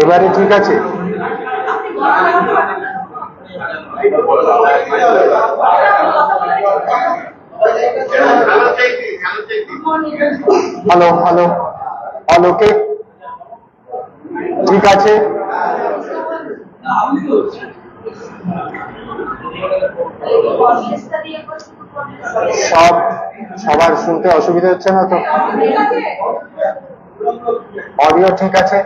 এবারে ঠিক আছে? হ্যালো হ্যালো অল ওকে, ঠিক আছে। সবার শুনতে অসুবিধা হচ্ছে না তো? অডিও ঠিক আছে?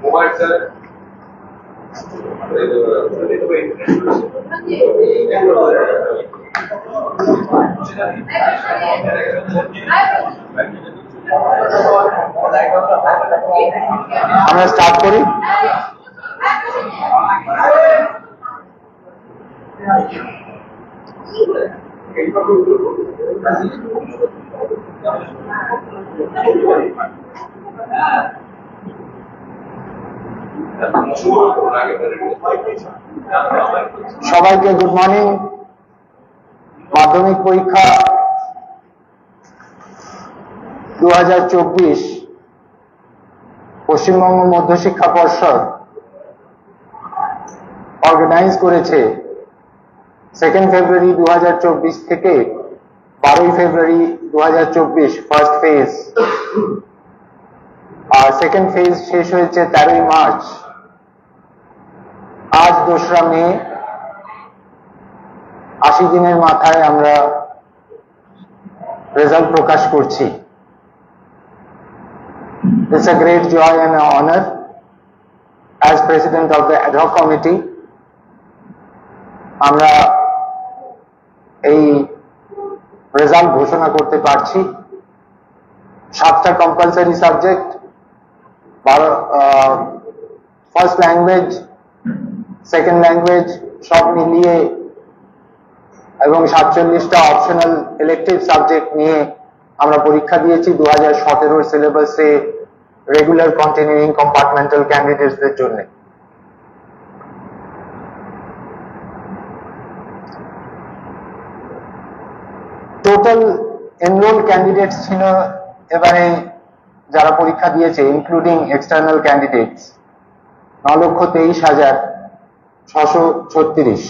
মোবাইল স্যার আমরা স্টার্ট করি। সবাইকে গুড মর্নিং। মাধ্যমিক পরীক্ষা 2024 পশ্চিমবঙ্গ মধ্যশিক্ষা পর্ষদ অর্গানাইজ করেছে 2 ফেব্রুয়ারি 2024 থেকে 12 ফেব্রুয়ারি 2024 ফার্স্ট ফেজ, আর সেকেন্ড ফেজ শেষ হয়েছে 13 মার্চ। আজ 2রা মে, 80 দিনের মাথায় আমরা রেজাল্ট প্রকাশ করছি। It's a great joy and an honor as president of the ad hoc committee আমরা এই রেজাল্ট ঘোষণা করতে পারছি। 7টা compulsory subject, first language, second language সব মিলিয়ে এবং 47টা অপশনাল ইলেকটিভ সাবজেক্ট নিয়ে আমরা পরীক্ষা দিয়েছি 2017 সিলেবাসে রেগুলার কন্টিনিউইং কম্পার্টমেন্টাল ক্যান্ডিডেটসদের জন্য। টোটাল এনরোল ক্যান্ডিডেটস ছিল এবারে যারা পরীক্ষা দিয়েছে including external candidates 9,23,636,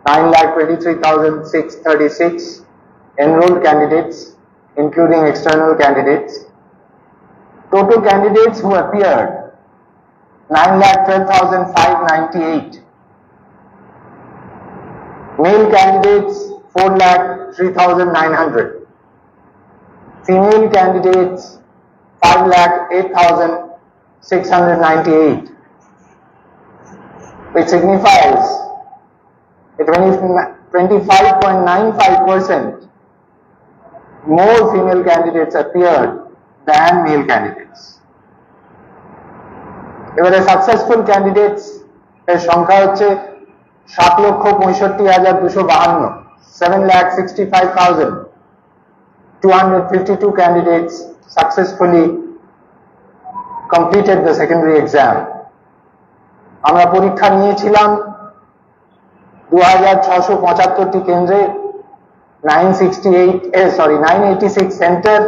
9,23,636 enrolled candidates including external candidates. Total candidates who appeared 9,12,598, male candidates 4,03,900, female candidates 5,08,698, which signifies a 25.95% more female candidates appeared than male candidates. এবারে successful candidates এর সংখ্যা হচ্ছে 7,65,252, 7,65,252 candidates successfully completed the secondary exam. আমরা পরীক্ষা নিয়েছিলাম 2,675টি কেন্দ্রে, 986 centre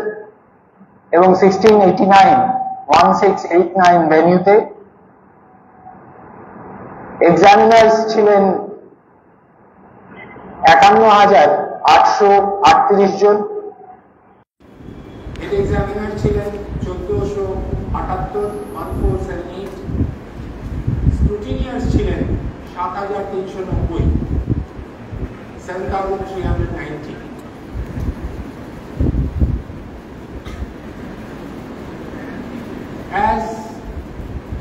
এবং 1689 ভেন্যুতে। এক্সামিনার্স ছিলেন 51,838 জন, হেড এক্সামিনার ছিলেন 1,478, স্ক্রুটিনিয়ার্স ছিলেন 7,390, 7,390। As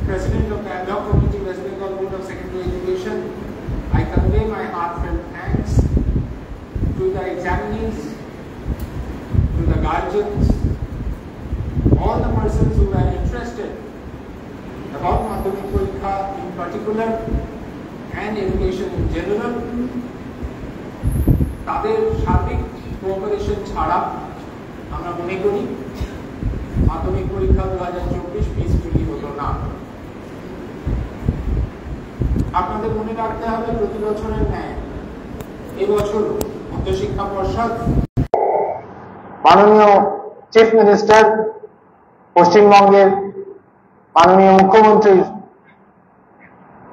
President of the Ad hoc Committee, West Bengal Board of Secondary Education, I convey my heartfelt thanks to the examinees, to the guardians, all the persons who were interested মাধ্যমিক পরীক্ষা in particular and education in general তাদের সার্বিক cooperation ছাড়া আমরা মনে করি মাধ্যমিক পরীক্ষা 2024 পিসফুলি হতো না। আপনাদের মনে রাখতে হবে প্রতি বছরের ন্যায় এবছর মধ্যশিক্ষা পর্ষদ মাননীয় চিফ মিনিস্টার পশ্চিমবঙ্গের মাননীয় মুখ্যমন্ত্রীর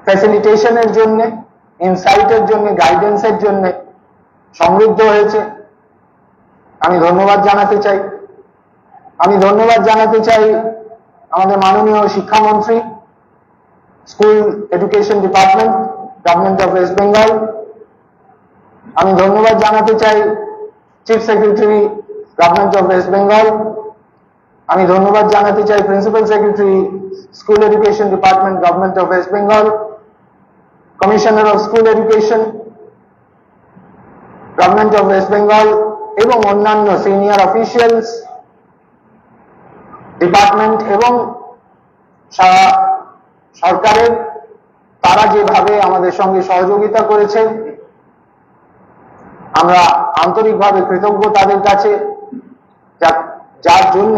ফ্যাসিলিটেশনের জন্য, ইনসাইটের জন্য, গাইডেন্সের জন্য সমৃদ্ধ হয়েছে। আমি ধন্যবাদ জানাতে চাই। আমি ধন্যবাদ জানাতে চাই আমাদের মাননীয় শিক্ষামন্ত্রী, school education department, government of West Bengal. আমি ধন্যবাদ জানাতে চাই chief secretary, government of West Bengal. আমি ধন্যবাদ জানাতে চাই principal secretary, school education department, government of West Bengal, commissioner of school education, government of West Bengal এবং অন্যান্য সিনিয়র অফিসিয়ালস, ডিপার্টমেন্ট এবং সরকারের তারা যেভাবে আমাদের সঙ্গে সহযোগিতা করেছে আমরা আন্তরিকভাবে কৃতজ্ঞ তাদের কাছে, যার জন্য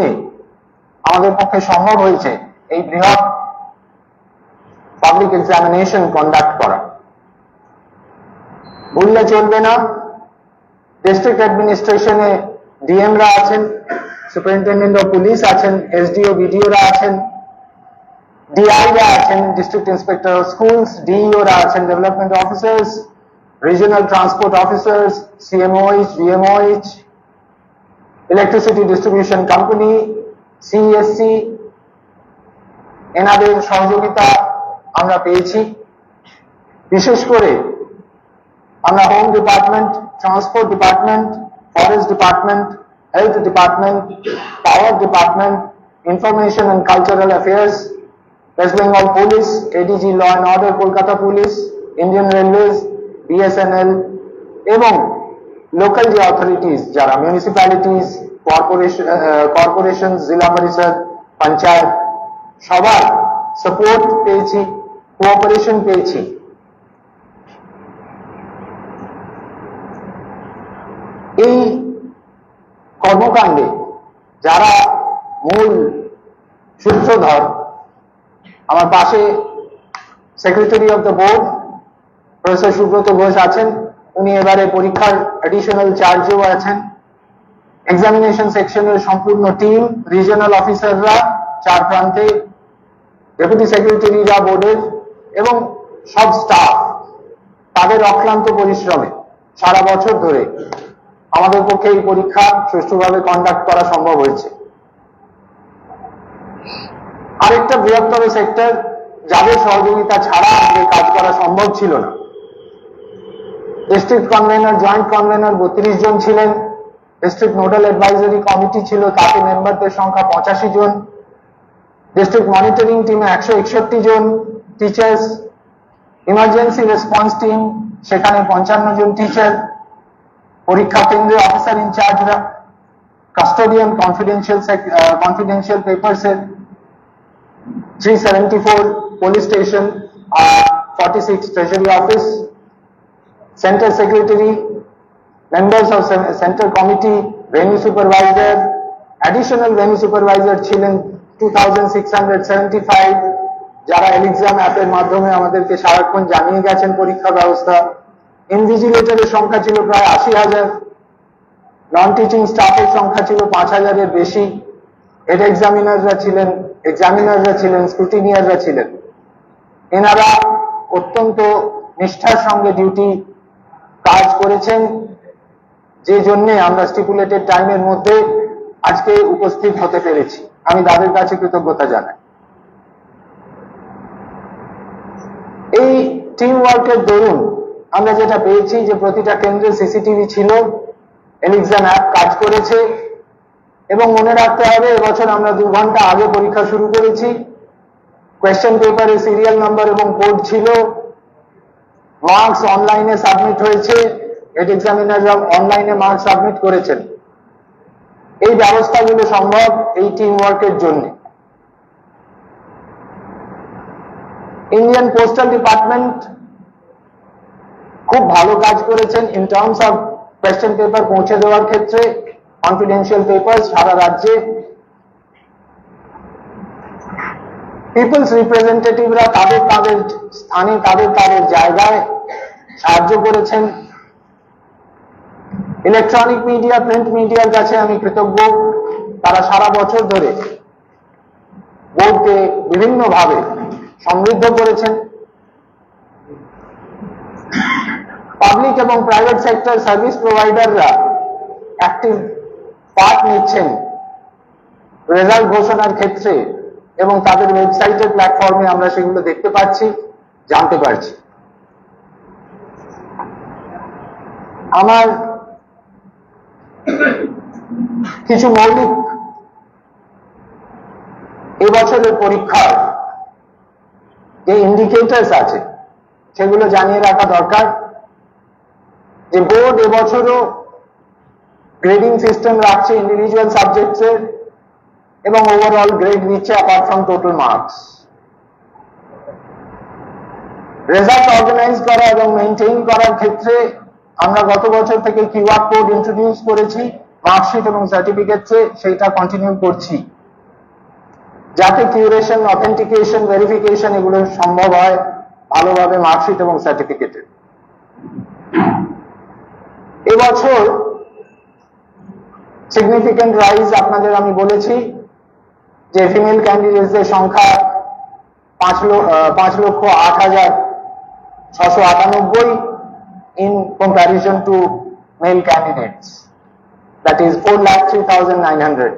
আমাদের পক্ষে সম্ভব হয়েছে এই বৃহৎ পাবলিক এক্সামিনেশন কন্ডাক্ট করা। ভুললে চলবে না, ডিস্ট্রিক্ট অ্যাডমিনিস্ট্রেশনে ডিএমরা আছেন, সুপারিনটেন্ডেন্ট অফ পুলিশ আছেন, এসডিও বিডিওরা আছেন, ডিআইরা আছেন, ডিস্ট্রিক্ট ইন্সপেক্টর অফ স্কুলস, ডিইওরা আছেন, development officers, regional transport officers, CMOH, VMOH, electricity distribution company, CSC, এনাদের সহযোগিতা আমরা পেয়েছি। বিশেষ করে আমরা home department, transport department, forest department, health department, power department, information and cultural affairs, West Bengal police, ADG law and order, Kolkata police, Indian Railways, BSNL এবং local যে authorities যারা মিউনিসিপ্যালিটিস, কর্পোরেশন, জেলা পরিষদ, পঞ্চায়েত, সবার সাপোর্ট পেয়েছি, কোঅপারেশন পেয়েছি। এই কর্মকাণ্ডে যারা মূল সূত্রধর, আমার পাশে secretary of the board professor Subrata Ghosh আছেন, উনি এবারে পরীক্ষার অ্যাডিশনাল চার্জেও আছেন। এক্সামিনেশন সেকশনের সম্পূর্ণ টিম, রিজিওনাল অফিসাররা চার প্রান্তে, ডেপুটি সেক্রেটারিরা বোর্ডের এবং সব স্টাফ, তাদের অক্লান্ত পরিশ্রমে সারা বছর ধরে আমাদের পক্ষে এই পরীক্ষা সুষ্ঠুভাবে কন্ডাক্ট করা সম্ভব হয়েছে। আরেকটা বৃহত্তর সেক্টর যাদের সহযোগিতা ছাড়া আমাদের কাজ করা সম্ভব ছিল না। ডিস্ট্রিক্ট কনভেনর, জয়েন্ট কনভেনর 32 জন ছিলেন, ডিস্ট্রিক্ট নোডাল অ্যাডভাইজারি কমিটি ছিল, তাতে মেম্বারদের সংখ্যা 85 জন, ডিস্ট্রিক্ট মনিটরিং টিমে 161 জন টিচার্স, ইমার্জেন্সি রেসপন্স টিম সেখানে 55 জন টিচার, পরীক্ষা কেন্দ্রে অফিসার ইনচার্জরা, কাস্টোডিয়ান কনফিডেন্সিয়াল পেপারস এর 374, পুলিশ স্টেশন আর 46 treasury office, centre secretary, members of centre committee, venue supervisor, additional venue supervisor ছিলেন 2675, যারা এলিক্সাম অ্যাপের মাধ্যমে আমাদেরকে সারাক্ষণ জানিয়ে গেছেন পরীক্ষা ব্যবস্থা। ইনভিজিলেটরের সংখ্যা ছিল প্রায় 80,000, নন টিচিং স্টাফের সংখ্যা ছিল 5,000 এর বেশি, হেড এক্সামিনাররা ছিলেন, স্ক্রুটিনিয়াররা ছিলেন। এনারা অত্যন্ত নিষ্ঠার সঙ্গে ডিউটি কাজ করেছেন, যে জন্য আমরা স্টিপুলেটেড টাইমের মধ্যে আজকে উপস্থিত হতে পেরেছি। আমি তাদের কাছে কৃতজ্ঞতা জানাই। এই টিম ওয়ার্কের দরুন আমরা যেটা পেয়েছি যে প্রতিটা কেন্দ্রে সিসিটিভি ছিল, এলিক্সাম অ্যাপ কাজ করেছে এবং মনে রাখতে হবে এবছর আমরা 2 ঘন্টা আগে পরীক্ষা শুরু করেছি। কোয়েশ্চেন পেপারে সিরিয়াল নাম্বার এবং কোড ছিল, মার্কস অনলাইনে সাবমিট হয়েছে, হেড এক্সামিনাররা অনলাইনে মার্কস সাবমিট করেছেন। এই ব্যবস্থাগুলো সম্ভব এই টিম ওয়ার্কের জন্য। ইন্ডিয়ান পোস্টাল ডিপার্টমেন্ট খুব ভালো কাজ করেছেন in terms of question paper পৌঁছে দেওয়ার ক্ষেত্রে, কনফিডেন্সিয়াল পেপার সারা রাজ্যে। পিপলস রিপ্রেজেন্টেটিভরা তাদের তাদের স্থানে তাদের তাদের জায়গায় সাহায্য করেছেন। ইলেকট্রনিক মিডিয়া, প্রিন্ট মিডিয়ার কাছে আমি কৃতজ্ঞ, তারা সারা বছর ধরে বোর্ডকে বিভিন্নভাবে সমৃদ্ধ করেছেন। পাবলিক এবং প্রাইভেট সেক্টর সার্ভিস প্রোভাইডাররা অ্যাক্টিভ পার্ট নিচ্ছেন রেজাল্ট ঘোষণার ক্ষেত্রে, এবং তাদের ওয়েবসাইটের প্ল্যাটফর্মে আমরা সেগুলো দেখতে পাচ্ছি, জানতে পারছি। আমার কিছু মৌলিক এবছরের পরীক্ষার যে ইন্ডিকেটরস আছে সেগুলো জানিয়ে রাখা দরকার। যে বোর্ড এবছরও গ্রেডিং সিস্টেম রাখছে ইন্ডিভিজুয়াল সাবজেক্টসের, এবং ওভারঅল গ্রেড দিচ্ছে apart from total marks. Result organise করা এবং মেইনটেইন করার ক্ষেত্রে আমরা গত বছর থেকে কিউআর কোড ইন্ট্রোডিউস করেছি মার্কশিট এবং সার্টিফিকেটসে, সেইটা কন্টিনিউ করছি যাতে কিউরেশন, অথেন্টিকেশন, ভেরিফিকেশন এগুলো সম্ভব হয় ভালোভাবে মার্কশিট এবং সার্টিফিকেটে। এবছর সিগনিফিক্যান্ট রাইজ আপনাদের আমি বলেছি যে ফিমেল ক্যান্ডিডেটসদের সংখ্যা 5,08,698 in comparison to male candidates, that is 4,03,900.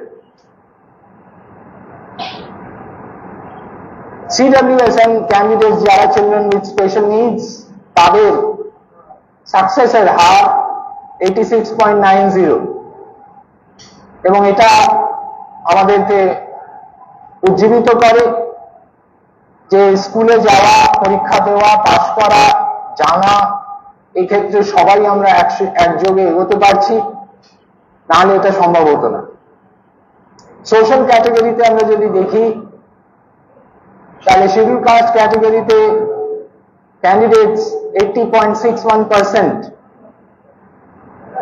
CWSM candidates যারা children with special needs তাদের সাকসেসের হার 86.90, এবং এটা আমাদেরকে উজ্জীবিত করে যে স্কুলে যাওয়া, পরীক্ষা দেওয়া, পাস করা, জানা, এই ক্ষেত্রে সবাই আমরা একযোগে এগোতে পারছি, নাহলে এটা সম্ভব হতো না। সোশ্যাল ক্যাটাগরিতে আমরা যদি দেখি তাহলে শিডিউল কাস্ট ক্যাটাগরিতে ক্যান্ডিডেটস 80.61%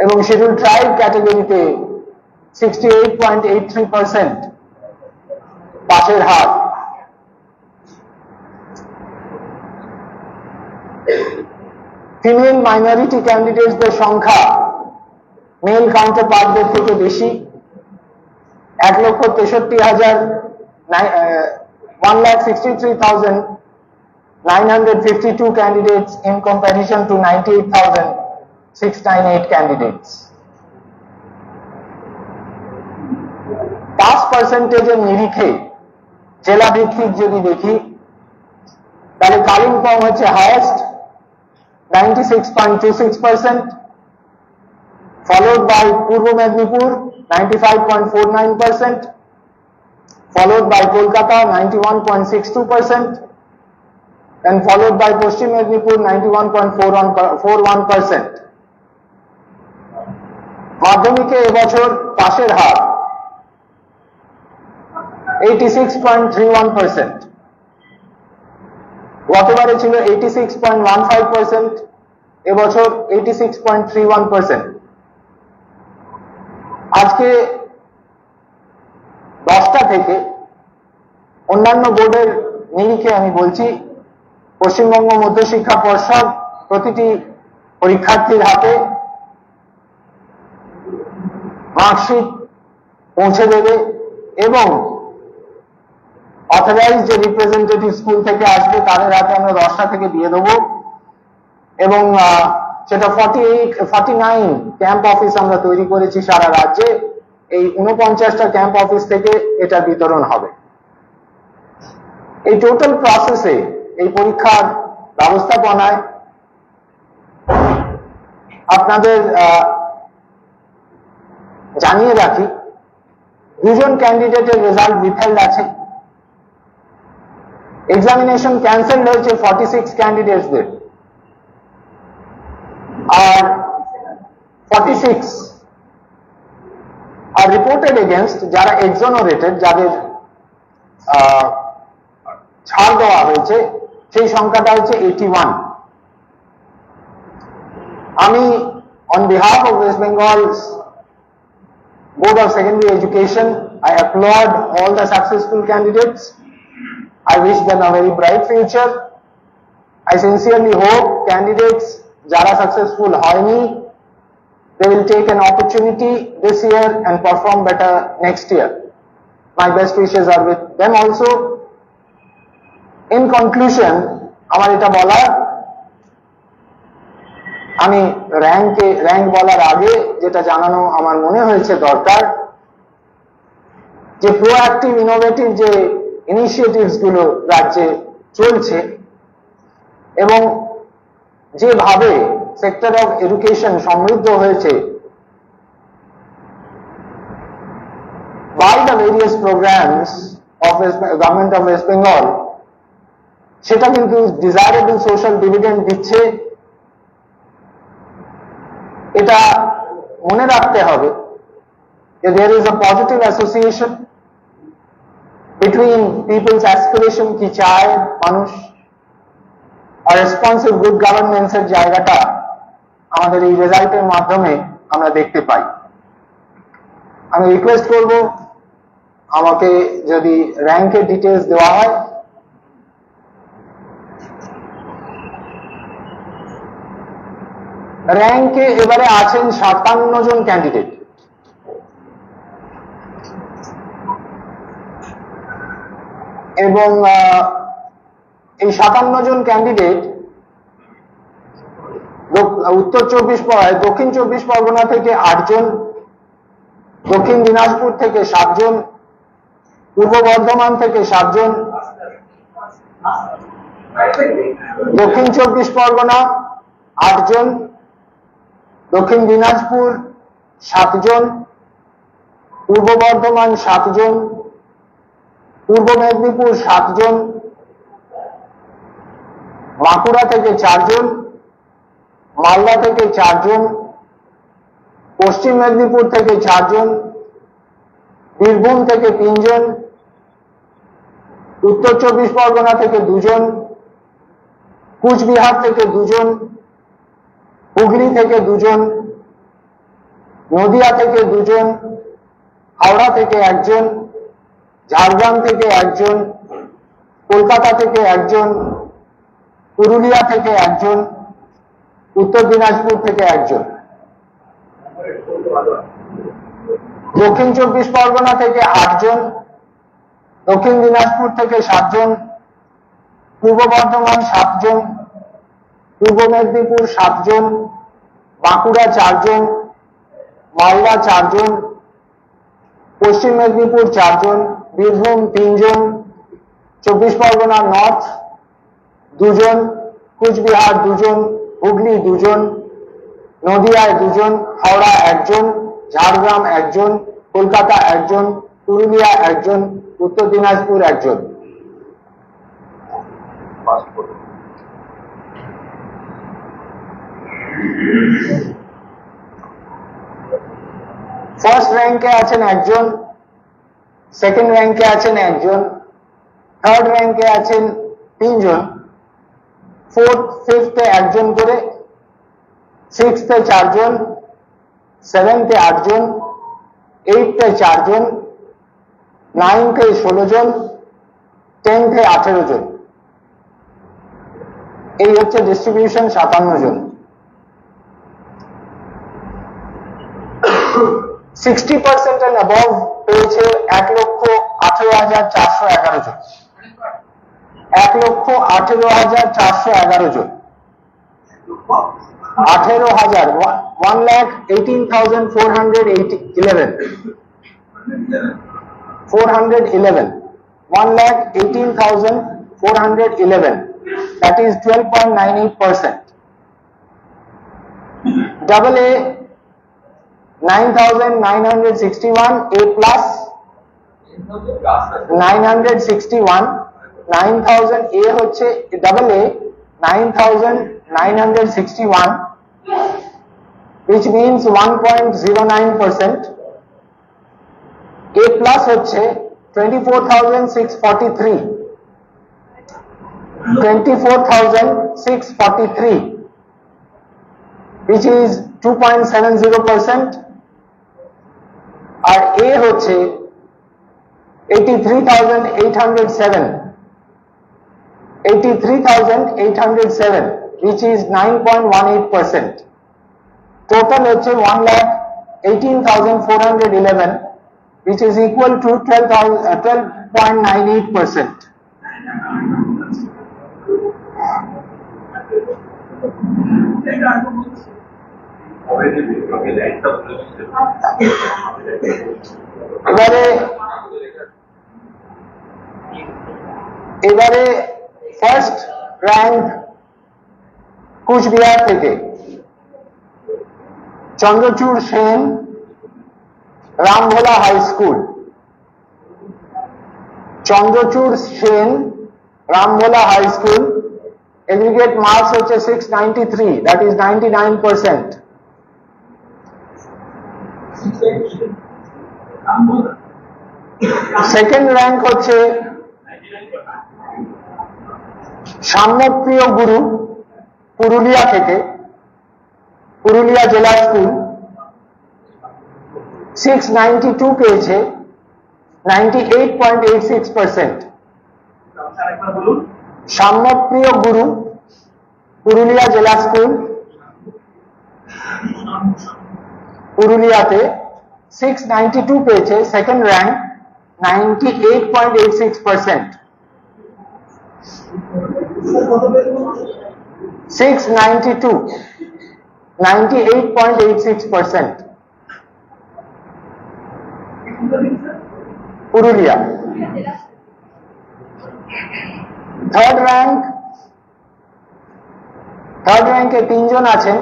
এবং শিডিউল ট্রাইব ক্যাটাগরিতে 68.83% পাশের হার। ফিমেল মাইনরিটি ক্যান্ডিডেটসদের সংখ্যা মেল কাউন্টারপার্টদের থেকে বেশি, 1,63,952 candidates in comparison to 98,698 candidates. Pass পার্সেন্টেজের নিরিখে জেলা ভিত্তিক যদি দেখি তাহলে কালিম্পং হচ্ছে highest 96.26%, followed by Purba Medinipur 95.49%, followed by Kolkata 91.62%, and followed by পশ্চিম মেদিনীপুর 91.41%. মাধ্যমিকে এবছর পাশের হার 86.31%, গতবারে ছিল 86.15%, এবছর 86.31%। আজকে 10টা থেকে অন্যান্য বোর্ডের নিরিখে আমি বলছি, পশ্চিমবঙ্গ মধ্যশিক্ষা পর্ষদ প্রতিটি পরীক্ষার্থীর হাতে মার্কশিট পৌঁছে দেবে, এবং অথরাইজড যে রিপ্রেজেন্টেটিভ স্কুল থেকে আসবে তাদের হাতে আমরা 10টা থেকে দিয়ে দেবো, এবং সেটা 49 ক্যাম্প অফিস আমরা তৈরি করেছি সারা রাজ্যে। এই 49টা ক্যাম্প অফিস থেকে এটা বিতরণ হবে। এই টোটাল প্রসেসে, এই পরীক্ষার ব্যবস্থাপনায় আপনাদের জানিয়ে রাখি, দুজন ক্যান্ডিডেটের রেজাল্ট উইথহেল্ড আছে। এক্সামিনেশন ক্যান্সেল হয়েছে 46 ক্যান্ডিডেটসদের, আর 46 আর রিপোর্টেড এগেইনস্ট যারা এক্সোনারেটেড, যাদের ছাড় দেওয়া হয়েছে সেই সংখ্যাটা হচ্ছে 81। আমি on behalf of West Bengal's Board of Secondary Education, I applaud all the successful candidates. I wish them a very bright future. I sincerely hope candidates jara successful hoyni, they will take an opportunity this year and perform better next year. My best wishes are with them also. In conclusion, আমার এটা বলা, আমি rank বলার আগে যেটা জানানো আমার মনে হয়েছে দরকার, যে প্রোঅ্যাক্টিভ ইনোভেটিভ যে ইনিশিয়েটিভস গুলো রাজ্যে চলছে এবং যেভাবে সেক্টর অফ এডুকেশন সমৃদ্ধ হয়েছে by the various programs of Government of West Bengal, সেটা কিন্তু ডিজায়ারেবল সোশ্যাল ডিভিডেন্ড দিচ্ছে। এটা মনে রাখতে হবে যে there is a positive association between people's aspiration কি চায় মানুষ আর রেসপন্সিভ গুড গভর্নেন্স এর জায়গাটা আমাদের এই রেজাল্টের মাধ্যমে আমরা দেখতে পাই। আমি রিকোয়েস্ট করব আমাকে যদি র্যাঙ্কের ডিটেলস দেওয়া হয়। র্যাঙ্কে এবারে আছেন 57 জন ক্যান্ডিডেট এবং এই 57 জন ক্যান্ডিডেট দক্ষিণ চব্বিশ পরগনা থেকে 8 জন, দক্ষিণ দিনাজপুর থেকে 7 জন, পূর্ব বর্ধমান থেকে 7 জন, দক্ষিণ চব্বিশ পরগনা 8 জন, দক্ষিণ দিনাজপুর 7 জন, পূর্ব বর্ধমান 7 জন, পূর্ব মেদিনীপুর 7 জন, বাঁকুড়া থেকে 4 জন, মালদা থেকে 4 জন, পশ্চিম মেদিনীপুর থেকে 4 জন, বীরভূম থেকে 3 জন, উত্তর চব্বিশ পরগনা থেকে 2 জন, কুচবিহার থেকে 2 জন, হুগলি থেকে 2 জন, নদিয়া থেকে 2 জন, হাওড়া থেকে 1 জন, ঝাড়গ্রাম থেকে 1 জন, কলকাতা থেকে 1 জন, পুরুলিয়া থেকে 1 জন, উত্তর দিনাজপুর থেকে 1 জন, দক্ষিণ চব্বিশ পরগনা থেকে 8 জন, দক্ষিণ দিনাজপুর থেকে 7 জন, পূর্ব বর্ধমান 7 জন, পূর্ব মেদিনীপুর 7 জন, বাঁকুড়া 4 জন, মালদা 4 জন, পশ্চিম মেদিনীপুর 4 জন, বীরভূম 3 জন, চব্বিশ পরগনা নর্থ 2 জন, কুচবিহার 2 জন, হুগলি 2 জন, নদিয়ায় 2 জন, হাওড়া 1 জন, ঝাড়গ্রাম 1 জন, কলকাতা 1 জন, পুরুলিয়া 1 জন, উত্তর দিনাজপুর 1 জন। ফার্স্ট র্যাঙ্কে আছেন 1 জন, সেকেন্ড র্যাঙ্কে আছেন 1 জন, থার্ড র্যাঙ্কে আছেন 3 জন, ফোর্থ ফিফথে 1 জন করে, সিক্সথে 4 জন, সেভেন্থে 8 জন, এইটথে 4 জন, নাইনথে 16 জন, 10th-এ 18 জন। এই হচ্ছে ডিস্ট্রিবিউশন 57 জন। 60% and above পেয়েছে 1,18,411 জন। 1,18,411 জন। 1,18,411 1,18,411 that is 12.98%. Double A 9,961, A plus 961, 9,000 A হচ্ছে double A 9,961 which means 1.09%. A plus হচ্ছে 24,643 24,643, which is 2.70%, আর A হচ্ছে 83,807, which is 9.18%. Total হচ্ছে 1,18,411, which is equal to 12.98%. এবারে ফার্স্ট র্যাঙ্ক কুচবিহার থেকে Chandrachur Sen, Rambhola high school. Chandrachur Sen, Rambhola high school, aggregate marks হচ্ছে 693, that is 99%. Second rank হচ্ছে সাম্যপ্রিয় গুরু, পুরুলিয়া থেকে, পুরুলিয়া জেলা স্কুল, 692 পেয়েছে, 98.86%. সাম্যপ্রিয় গুরু, পুরুলিয়া জেলা স্কুল, পুরুলিয়াতে 692 পেয়েছে, সেকেন্ড র্যাঙ্ক, 98.86%. 692, 98.86%. পুরুলিয়া। থার্ড র্যাঙ্কে তিনজন আছেন।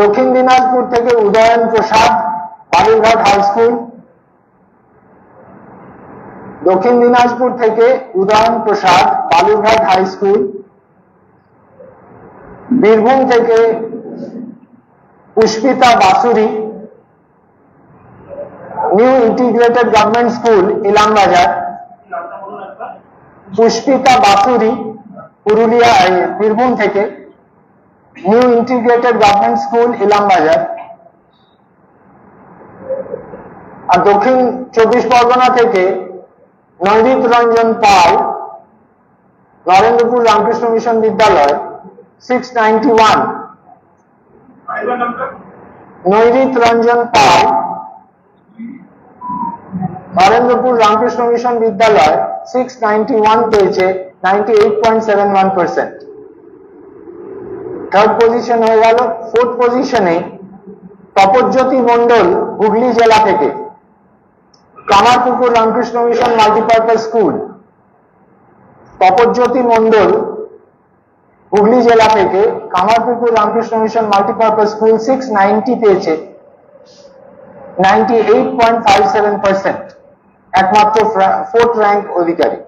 দক্ষিণ দিনাজপুর থেকে উদয়ন প্রসাদ, বালুরঘাট হাই স্কুল। দক্ষিণ দিনাজপুর থেকে উদয়ন প্রসাদ, বালুরঘাট হাই স্কুল। বীরভূম থেকে Pushpita Basuri, new integrated government school, Ilambazar. Pushpita Basuri, Purulia, Birbhum থেকে, new integrated government school, Ilambazar. আর দক্ষিণ 24 পরগনা থেকে নৈরিত রঞ্জন পাল, নরেন্দ্রপুর রামকৃষ্ণ মিশন বিদ্যালয়, 691। নৈরিত রঞ্জন পাল, নরেন্দ্রপুর রামকৃষ্ণ মিশন বিদ্যালয়, 691 পেয়েছে, 98.71%. থার্ড পজিশন হয়ে গেল। ফোর্থ পজিশনে তপজ্যোতি মন্ডল, হুগলি জেলা থেকে, Kamarpukur Ramakrishna mission multipurpose school. Tapajyoti Mondal, Hooghly জেলা থেকে, Kamarpukur Ramakrishna mission multipurpose school, 690 পেয়েছে, 98.57%, একমাত্র ফোর্থ র্যাঙ্ক অধিকারী।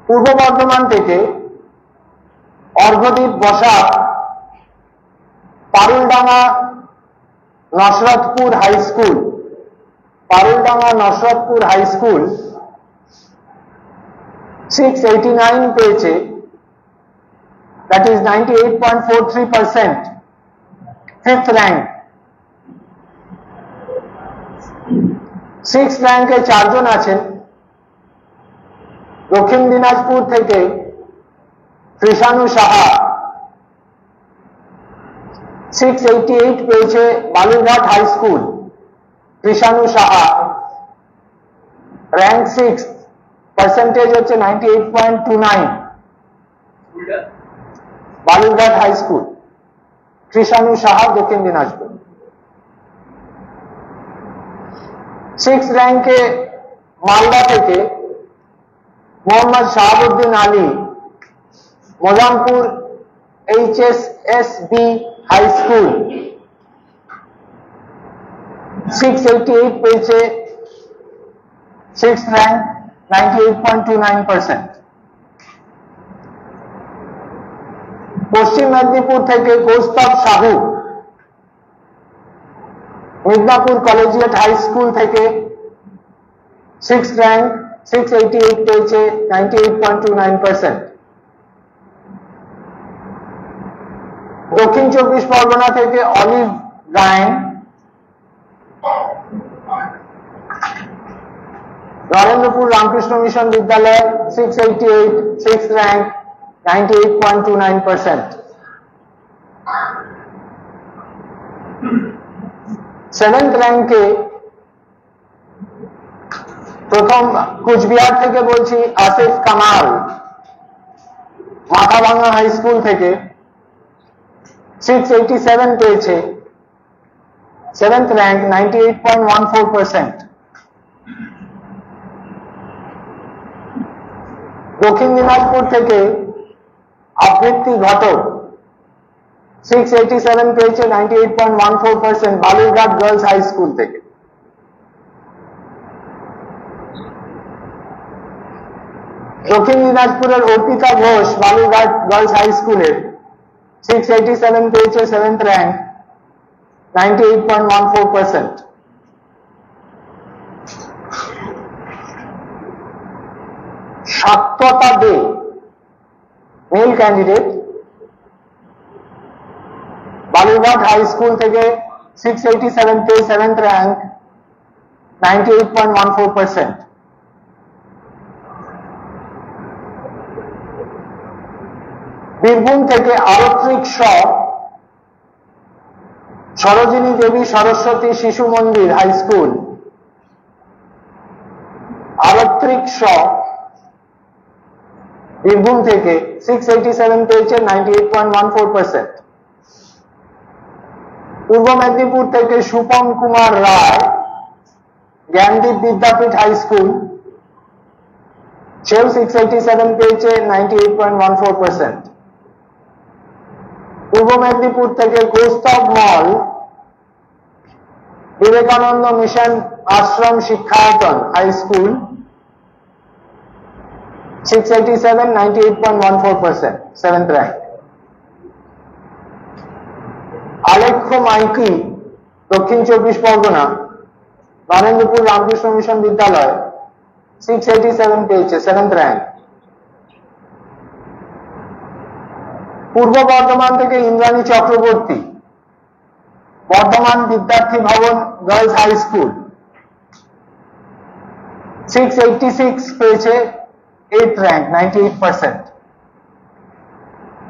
পূর্ব বর্ধমান থেকে Arghadeep Basak, Paruldanga Nasratpur high school, Paruldanga Nasratpur high school, 689 পেয়েছে, that is 98.43%, fifth rank. Six র্যাঙ্কে চারজন আছেন। দক্ষিণ দিনাজপুর থেকে কৃষাণু সাহা, 688 পেয়েছে, Balurghat high school. Krishanu Saha, rank 6, percentage হচ্ছে 98.29, Balurghat high school. Krishanu Saha, Dakshin Dinajpur. Six র্যাঙ্কে মালদা থেকে Mohammad Shahabuddin Ali, Mozampur HSSB high school, 688 পেয়েছে, সিক্স র্যাঙ্ক, 98.29%। পশ্চিম মেদিনীপুর থেকে Koustav Sahu, Midnapore collegiate high school থেকে, সিক্স র্যাঙ্ক, 688 পেয়েছে 98.29%। দক্ষিণ চব্বিশ পরগনা থেকে Olive Gayen Narendrapur Ramakrishna mission Vidyalaya 688, 6th rank, 98.29%। 7th র্যাঙ্কে প্রথম কুচবিহার থেকে বলছি আসিফ কামাল মাথাভাঙা হাই স্কুল থেকে 687 পেয়েছে, 7th rank, 98.14%। দক্ষিণ দিনাজপুর থেকে আবৃত্তি ঘটক 687 পেয়েছে, 98.14%, বালুরঘাট গার্লস হাই স্কুল থেকে। দক্ষিণ দিনাজপুরের অর্পিতা ঘোষ বালুরঘাট গার্লস হাই স্কুলের 687 পেয়েছে, 7th rank, 98.14%। Satyata De male candidate Balurghat high school থেকে 687 পেয়ে, 7th rank, 98.14%। বীরভূম থেকে আরত্রিক শ সরোজিনী দেবী সরস্বতী শিশু মন্দির হাই স্কুল, আরত্রিক শ বীরভূম থেকে 687 পেয়েছে, 98.14%। পূর্ব মেদিনীপুর থেকে সুপম কুমার রায় জ্ঞানদীপ বিদ্যাপীঠ হাই স্কুল, সেও 687 পেয়েছে, 98.14%। পূর্ব মেদিনীপুর থেকে কৌস্তব মল Vivekananda mission Ashram Shikshayatan high school, 687, 98.14%, 7th rank। আলেখ্য মাইকি দক্ষিণ চব্বিশ পরগনা নরেন্দ্রপুর রামকৃষ্ণ মিশন বিদ্যালয় 687 পেয়েছে, 7th rank। পূর্ব বর্ধমান থেকে ইন্দ্রাণী চক্রবর্তী বর্ধমান বিদ্যার্থী ভবন গার্লস হাই স্কুল 686 পেয়েছে, 8th rank, 98%।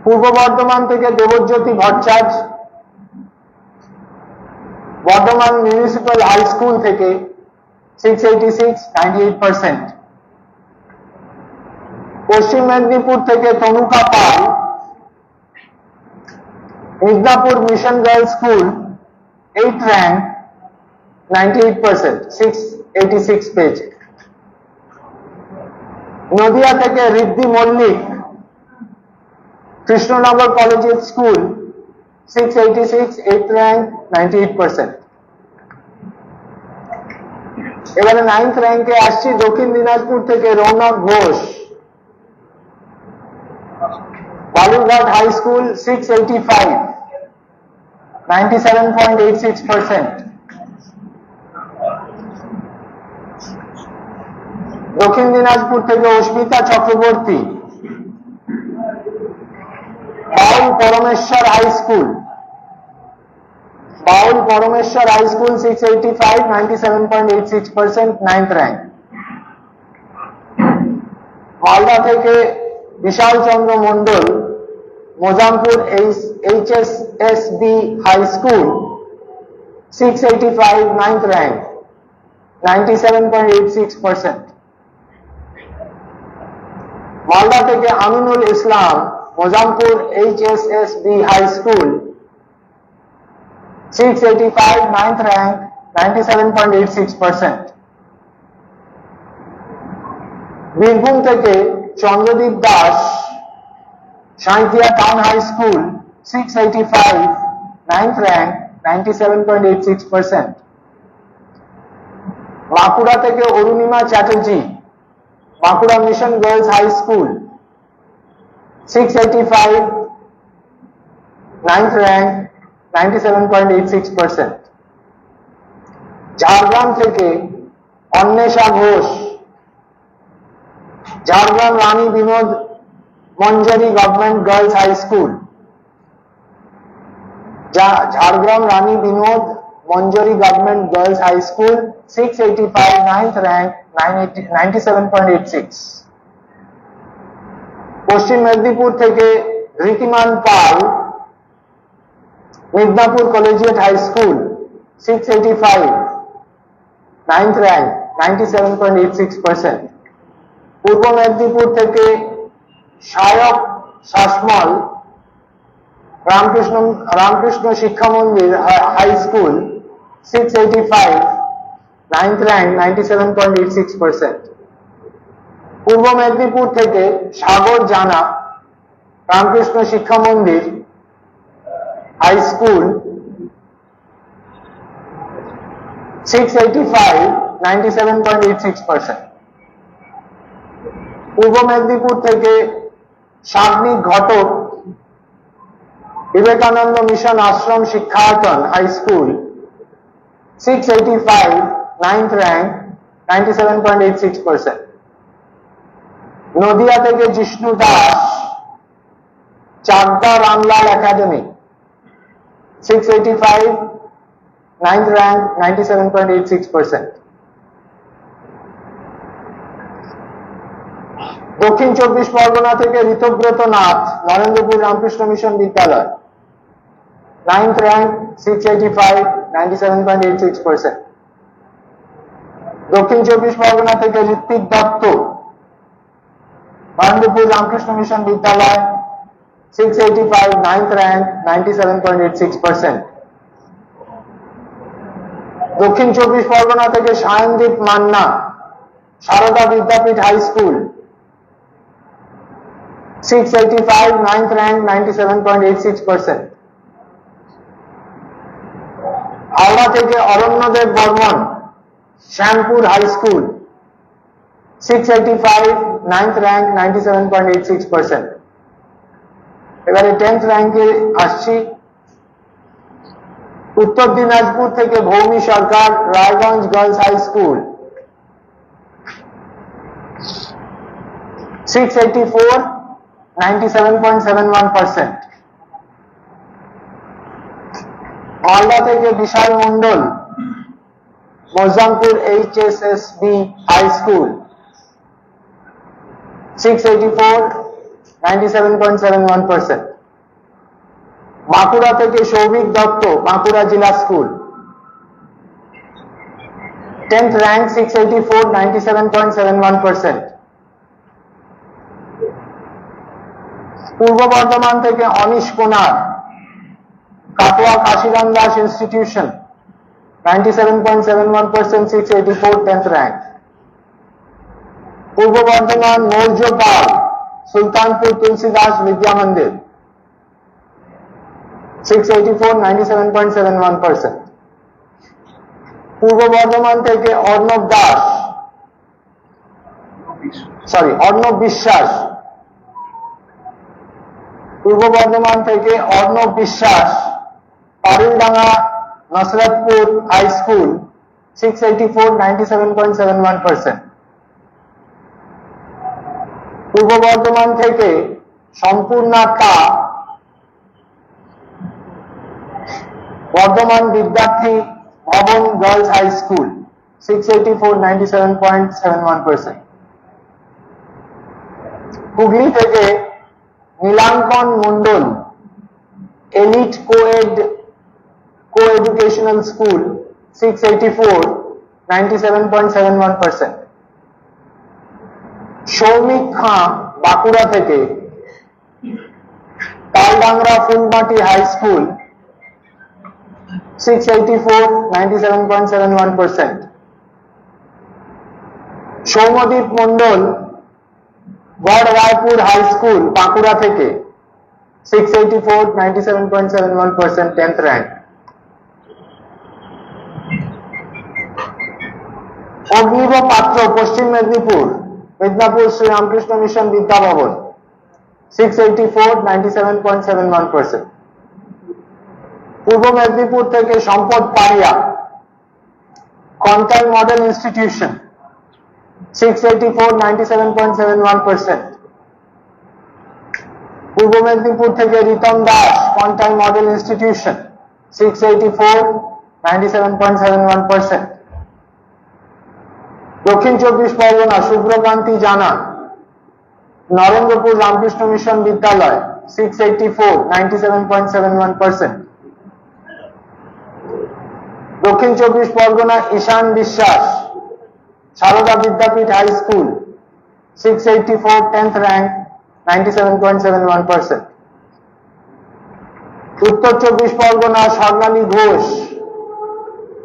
পূর্ব বর্ধমান থেকে Debjyoti Bhattacharya Bardhaman municipal high school থেকে 686, 98%। পশ্চিম মেদিনীপুর থেকে Tanuka Pal Midnapore mission girls school 8th rank, 98%, 686 পেয়েছে। নদিয়া থেকে Riddhi Mallick Krishnanagar collegiate school 686, 8th rank, 98%। এবারে 9th র্যাঙ্কে আসছি দক্ষিণ দিনাজপুর থেকে রৌনক ঘোষ বালুরঘাট হাই স্কুল 685, 97.86%। দক্ষিণ দিনাজপুর থেকে অস্মিতা চক্রবর্তী বাউল পরমেশ্বর high school 685, 97.86%, 9th rank। Malda থেকে Bishal Chandra Mondal Mozampur HSSB high school 685, 9th rank, 97.86%। Malda থেকে Aminul Islam Mozampur HSSB high school 685, 9th rank, 97.86%। Birbhum থেকে Chandradeep Das Sainthia town high school 685, 9th rank, 97.86%। Bankura থেকে Arunima Chatterjee Bankura mission girls high school 685, 9th rank, 97.86%। Jhargram থেকে Anwesha Ghosh Jhargram Rani Binod Manjari government girls high school, Jhargram Rani Binod Manjari government girls high school 685, 9th rank 97.86। Paschim Medinipur থেকে Ritiman Pal Midnapore collegiate high school 685, 9th rank 97.86%। Purba Medinipur থেকে সায়ক শাসমল রামকৃষ্ণ শিক্ষা মন্দির high school 685, 9th rank 97.86%। Purba Medinipur থেকে সাগর জানা রামকৃষ্ণ শিক্ষা মন্দির হাই স্কুল 685, 97.86%। পূর্ব মেদিনীপুর থেকে Sagnik Ghatak Vivekananda mission Ashram Shikshayatan high school 685, 9th rank 97.86%। Nadia থেকে Jishnu Das Chakdah Ramlal academy 685, 9th rank 97.86%। Dakshin Chabbish Pargana থেকে Ritabrata Nath Narendrapur Ramakrishna mission Vidyalaya 9th rank 685, 97.86%। Dakshin Chabbish Pargana থেকে Ritwik Dutta Narendrapur Ramakrishna mission Vidyalaya 685, 9th rank 97.86%। Dakshin Chabbish Pargana থেকে Sayandeep Manna Sarada Vidyapith high school 685, 9th rank 97.86%। Howrah থেকে Aranyadeb Barman Shyampur high school 685, 9th rank 97.86%। এবারে 10th র্যাঙ্কে আসছি। উত্তর দিনাজপুর থেকে Bhoumi Sarkar Raiganj girls high school 684, 97.71%। Malda থেকে Bishal Mondal Mozampur HSSB high school 684, 97.71%। Bankura থেকে সৌভিক দত্ত বাঁকুড়া জেলা স্কুল 10th rank 684, 97.71%। পূর্ব বর্ধমান থেকে অনিশ কোনার Katwa Kashiram Das institution 97.71%, 684, 10th rank। পূর্ব বর্ধমান মৌর্য পাল সুলতানপুর তুলসীদাস বিদ্যা মন্দির 684, 97.71%। পূর্ব বর্ধমান থেকে অর্ণব বিশ্বাস পূর্ব বর্ধমান থেকে অর্ণব বিশ্বাস পারুলডাঙ্গা নসরতপুর হাই স্কুল 684, 97.71%। পূর্ব বর্ধমান থেকে সম্পূর্ণা কা বর্ধমান বিদ্যার্থী ভবন গার্লস হাই স্কুল 684, 97.71%। হুগলি থেকে নীলাঙ্কন মন্ডল এলিট কোএডুকেশনাল স্কুল 684, 97.71%। সৌমিক খাঁ বাঁকুড়া থেকে তালডাংরা ফুলমাটি হাই স্কুল 684, 97.71%। সৌমদীপ মন্ডল গড় রায়পুর হাই স্কুল বাঁকুড়া থেকে 684, 97.71%, 10th rank। অগ্নিব পাত্র পশ্চিম মেদিনীপুর মিদনাপুর শ্রী রামকৃষ্ণ মিশন বিদ্যা ভবন 684, 97.71%। পূর্ব মেদিনীপুর থেকে সম্পদ পাড়িয়া কন্টাই মডেল ইনস্টিটিউশন 684, 97.71%. পূর্ব মেদিনীপুর থেকে Ritam Das, quantum model institution, 684, 97.71%. দক্ষিণ চব্বিশ পরগনা শুভ্রকান্তি জানা, নরেন্দ্রপুর রামকৃষ্ণ মিশন বিদ্যালয়, 684, 97.71%. দক্ষিণ Chabbish Pargana Ishan Biswas, Sarada Vidyapith high school, 684, 10th rank, 97.71%. Uttar Chabbish Pargana Swarnali Ghosh,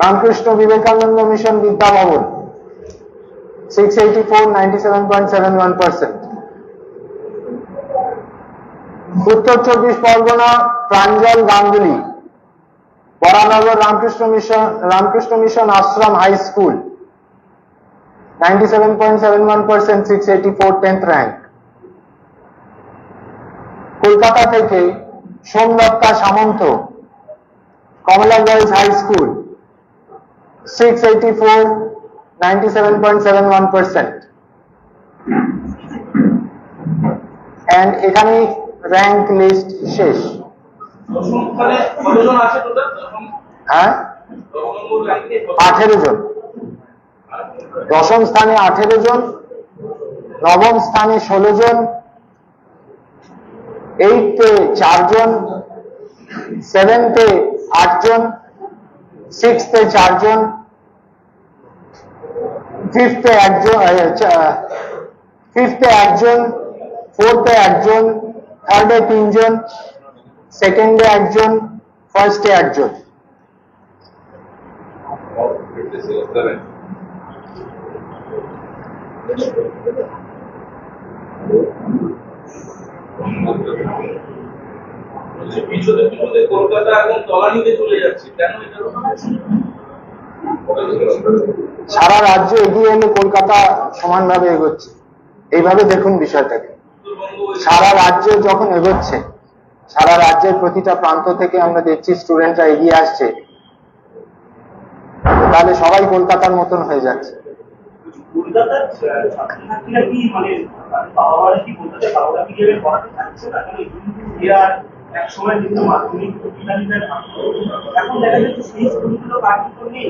Ramakrishna Vivekananda mission Vidyabhavan, 684, 97.71%. Uttar Chabbish Pargana Pranjal Ganguly, Baranagar Ramakrishna mission Ashram high school, 97.71%, 684, 10th rank. Kolkata থেকে Somdatta Samanta, Kamala girls high school, 684, 97.71%. and এখানে র্যাঙ্ক লিস্ট শেষ। হ্যাঁ, 18 জন। দশম স্থানে 18 জন, নবম স্থানে 16 জন, 8th-এ 4 জন, 7th-এ 8 জন, 6th-এ 4 জন, 5th-এ 1 জন, 5th-এ 1 জন, 4th-এ 1 জন, 3rd-এ 3 জন, 2nd-এ 1 জন, 1st-এ 1 জন। কলকাতা এখন তলানিতে চলে যাচ্ছে, কেন এটা? সারা রাজ্য এগিয়ে এলে কলকাতা সমানভাবে এগোচ্ছে, এইভাবে দেখুন বিষয়টাকে। সারা রাজ্য যখন এগোচ্ছে, সারা রাজ্যের প্রতিটা প্রান্ত থেকে আমরা দেখছি স্টুডেন্টরা এগিয়ে আসছে, তাহলে সবাই কলকাতার মতন হয়ে যাচ্ছে। কলকাতার ছাত্রছাত্রীরা কি মানে বাবা কি কলকাতায় বাবা কি গেলে পড়াতে চাচ্ছে না? কারণ এক সময় কিন্তু মাধ্যমিক বিদ্যালয়ের এখন দেখা যাচ্ছে সেই স্কুলগুলো কার্যক্রম নেই।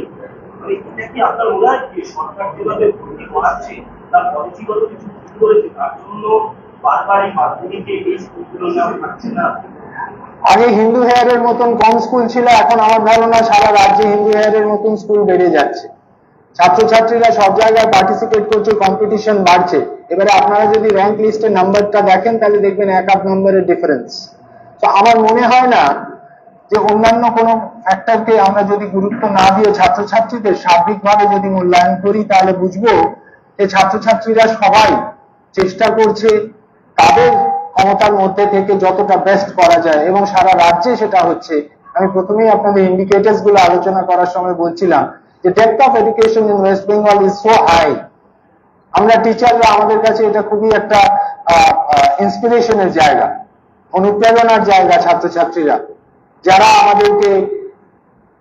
মানে এটা কি আপনার মনে হয় যে সরকার যেভাবে ভর্তি করাচ্ছে তার পলিসিগত কিছু ভুল করেছে, তার জন্য বারবার এই মাধ্যমিকে এই স্কুলগুলো নাম থাকছে না? আগে হিন্দু হেয়ারের মতন কম স্কুল ছিল, এখন আমার ধারণা সারা রাজ্যে হিন্দু হেয়ারের মতন স্কুল বেড়ে যাচ্ছে। ছাত্রছাত্রীরা সব জায়গায় পার্টিসিপেট করছে, কম্পিটিশন বাড়ছে। এবারে আপনারা যদি র্যাঙ্ক লিস্টের নাম্বারটা দেখেন তাহলে দেখবেন 1-8 নম্বরের ডিফারেন্স। তো আমার মনে হয় না যে অন্যান্য কোনো ফ্যাক্টরকে আমরা যদি গুরুত্ব না দিয়ে ছাত্রছাত্রীদের সার্বিকভাবে যদি মূল্যায়ন করি, তাহলে বুঝবো যে ছাত্রছাত্রীরা সবাই চেষ্টা করছে তাদের ক্ষমতার মধ্যে থেকে যতটা বেস্ট করা যায়, এবং সারা রাজ্যে সেটা হচ্ছে। আমি প্রথমেই আপনাদের ইন্ডিকেটরস গুলো আলোচনা করার সময় বলছিলাম যে depth of education in West Bengal is so high. আমরা টিচাররা, আমাদের কাছে এটা খুবই একটা ইন্সপিরেশনের জায়গা, অনুপ্রেরণার জায়গা। ছাত্রছাত্রীরা যারা আমাদেরকে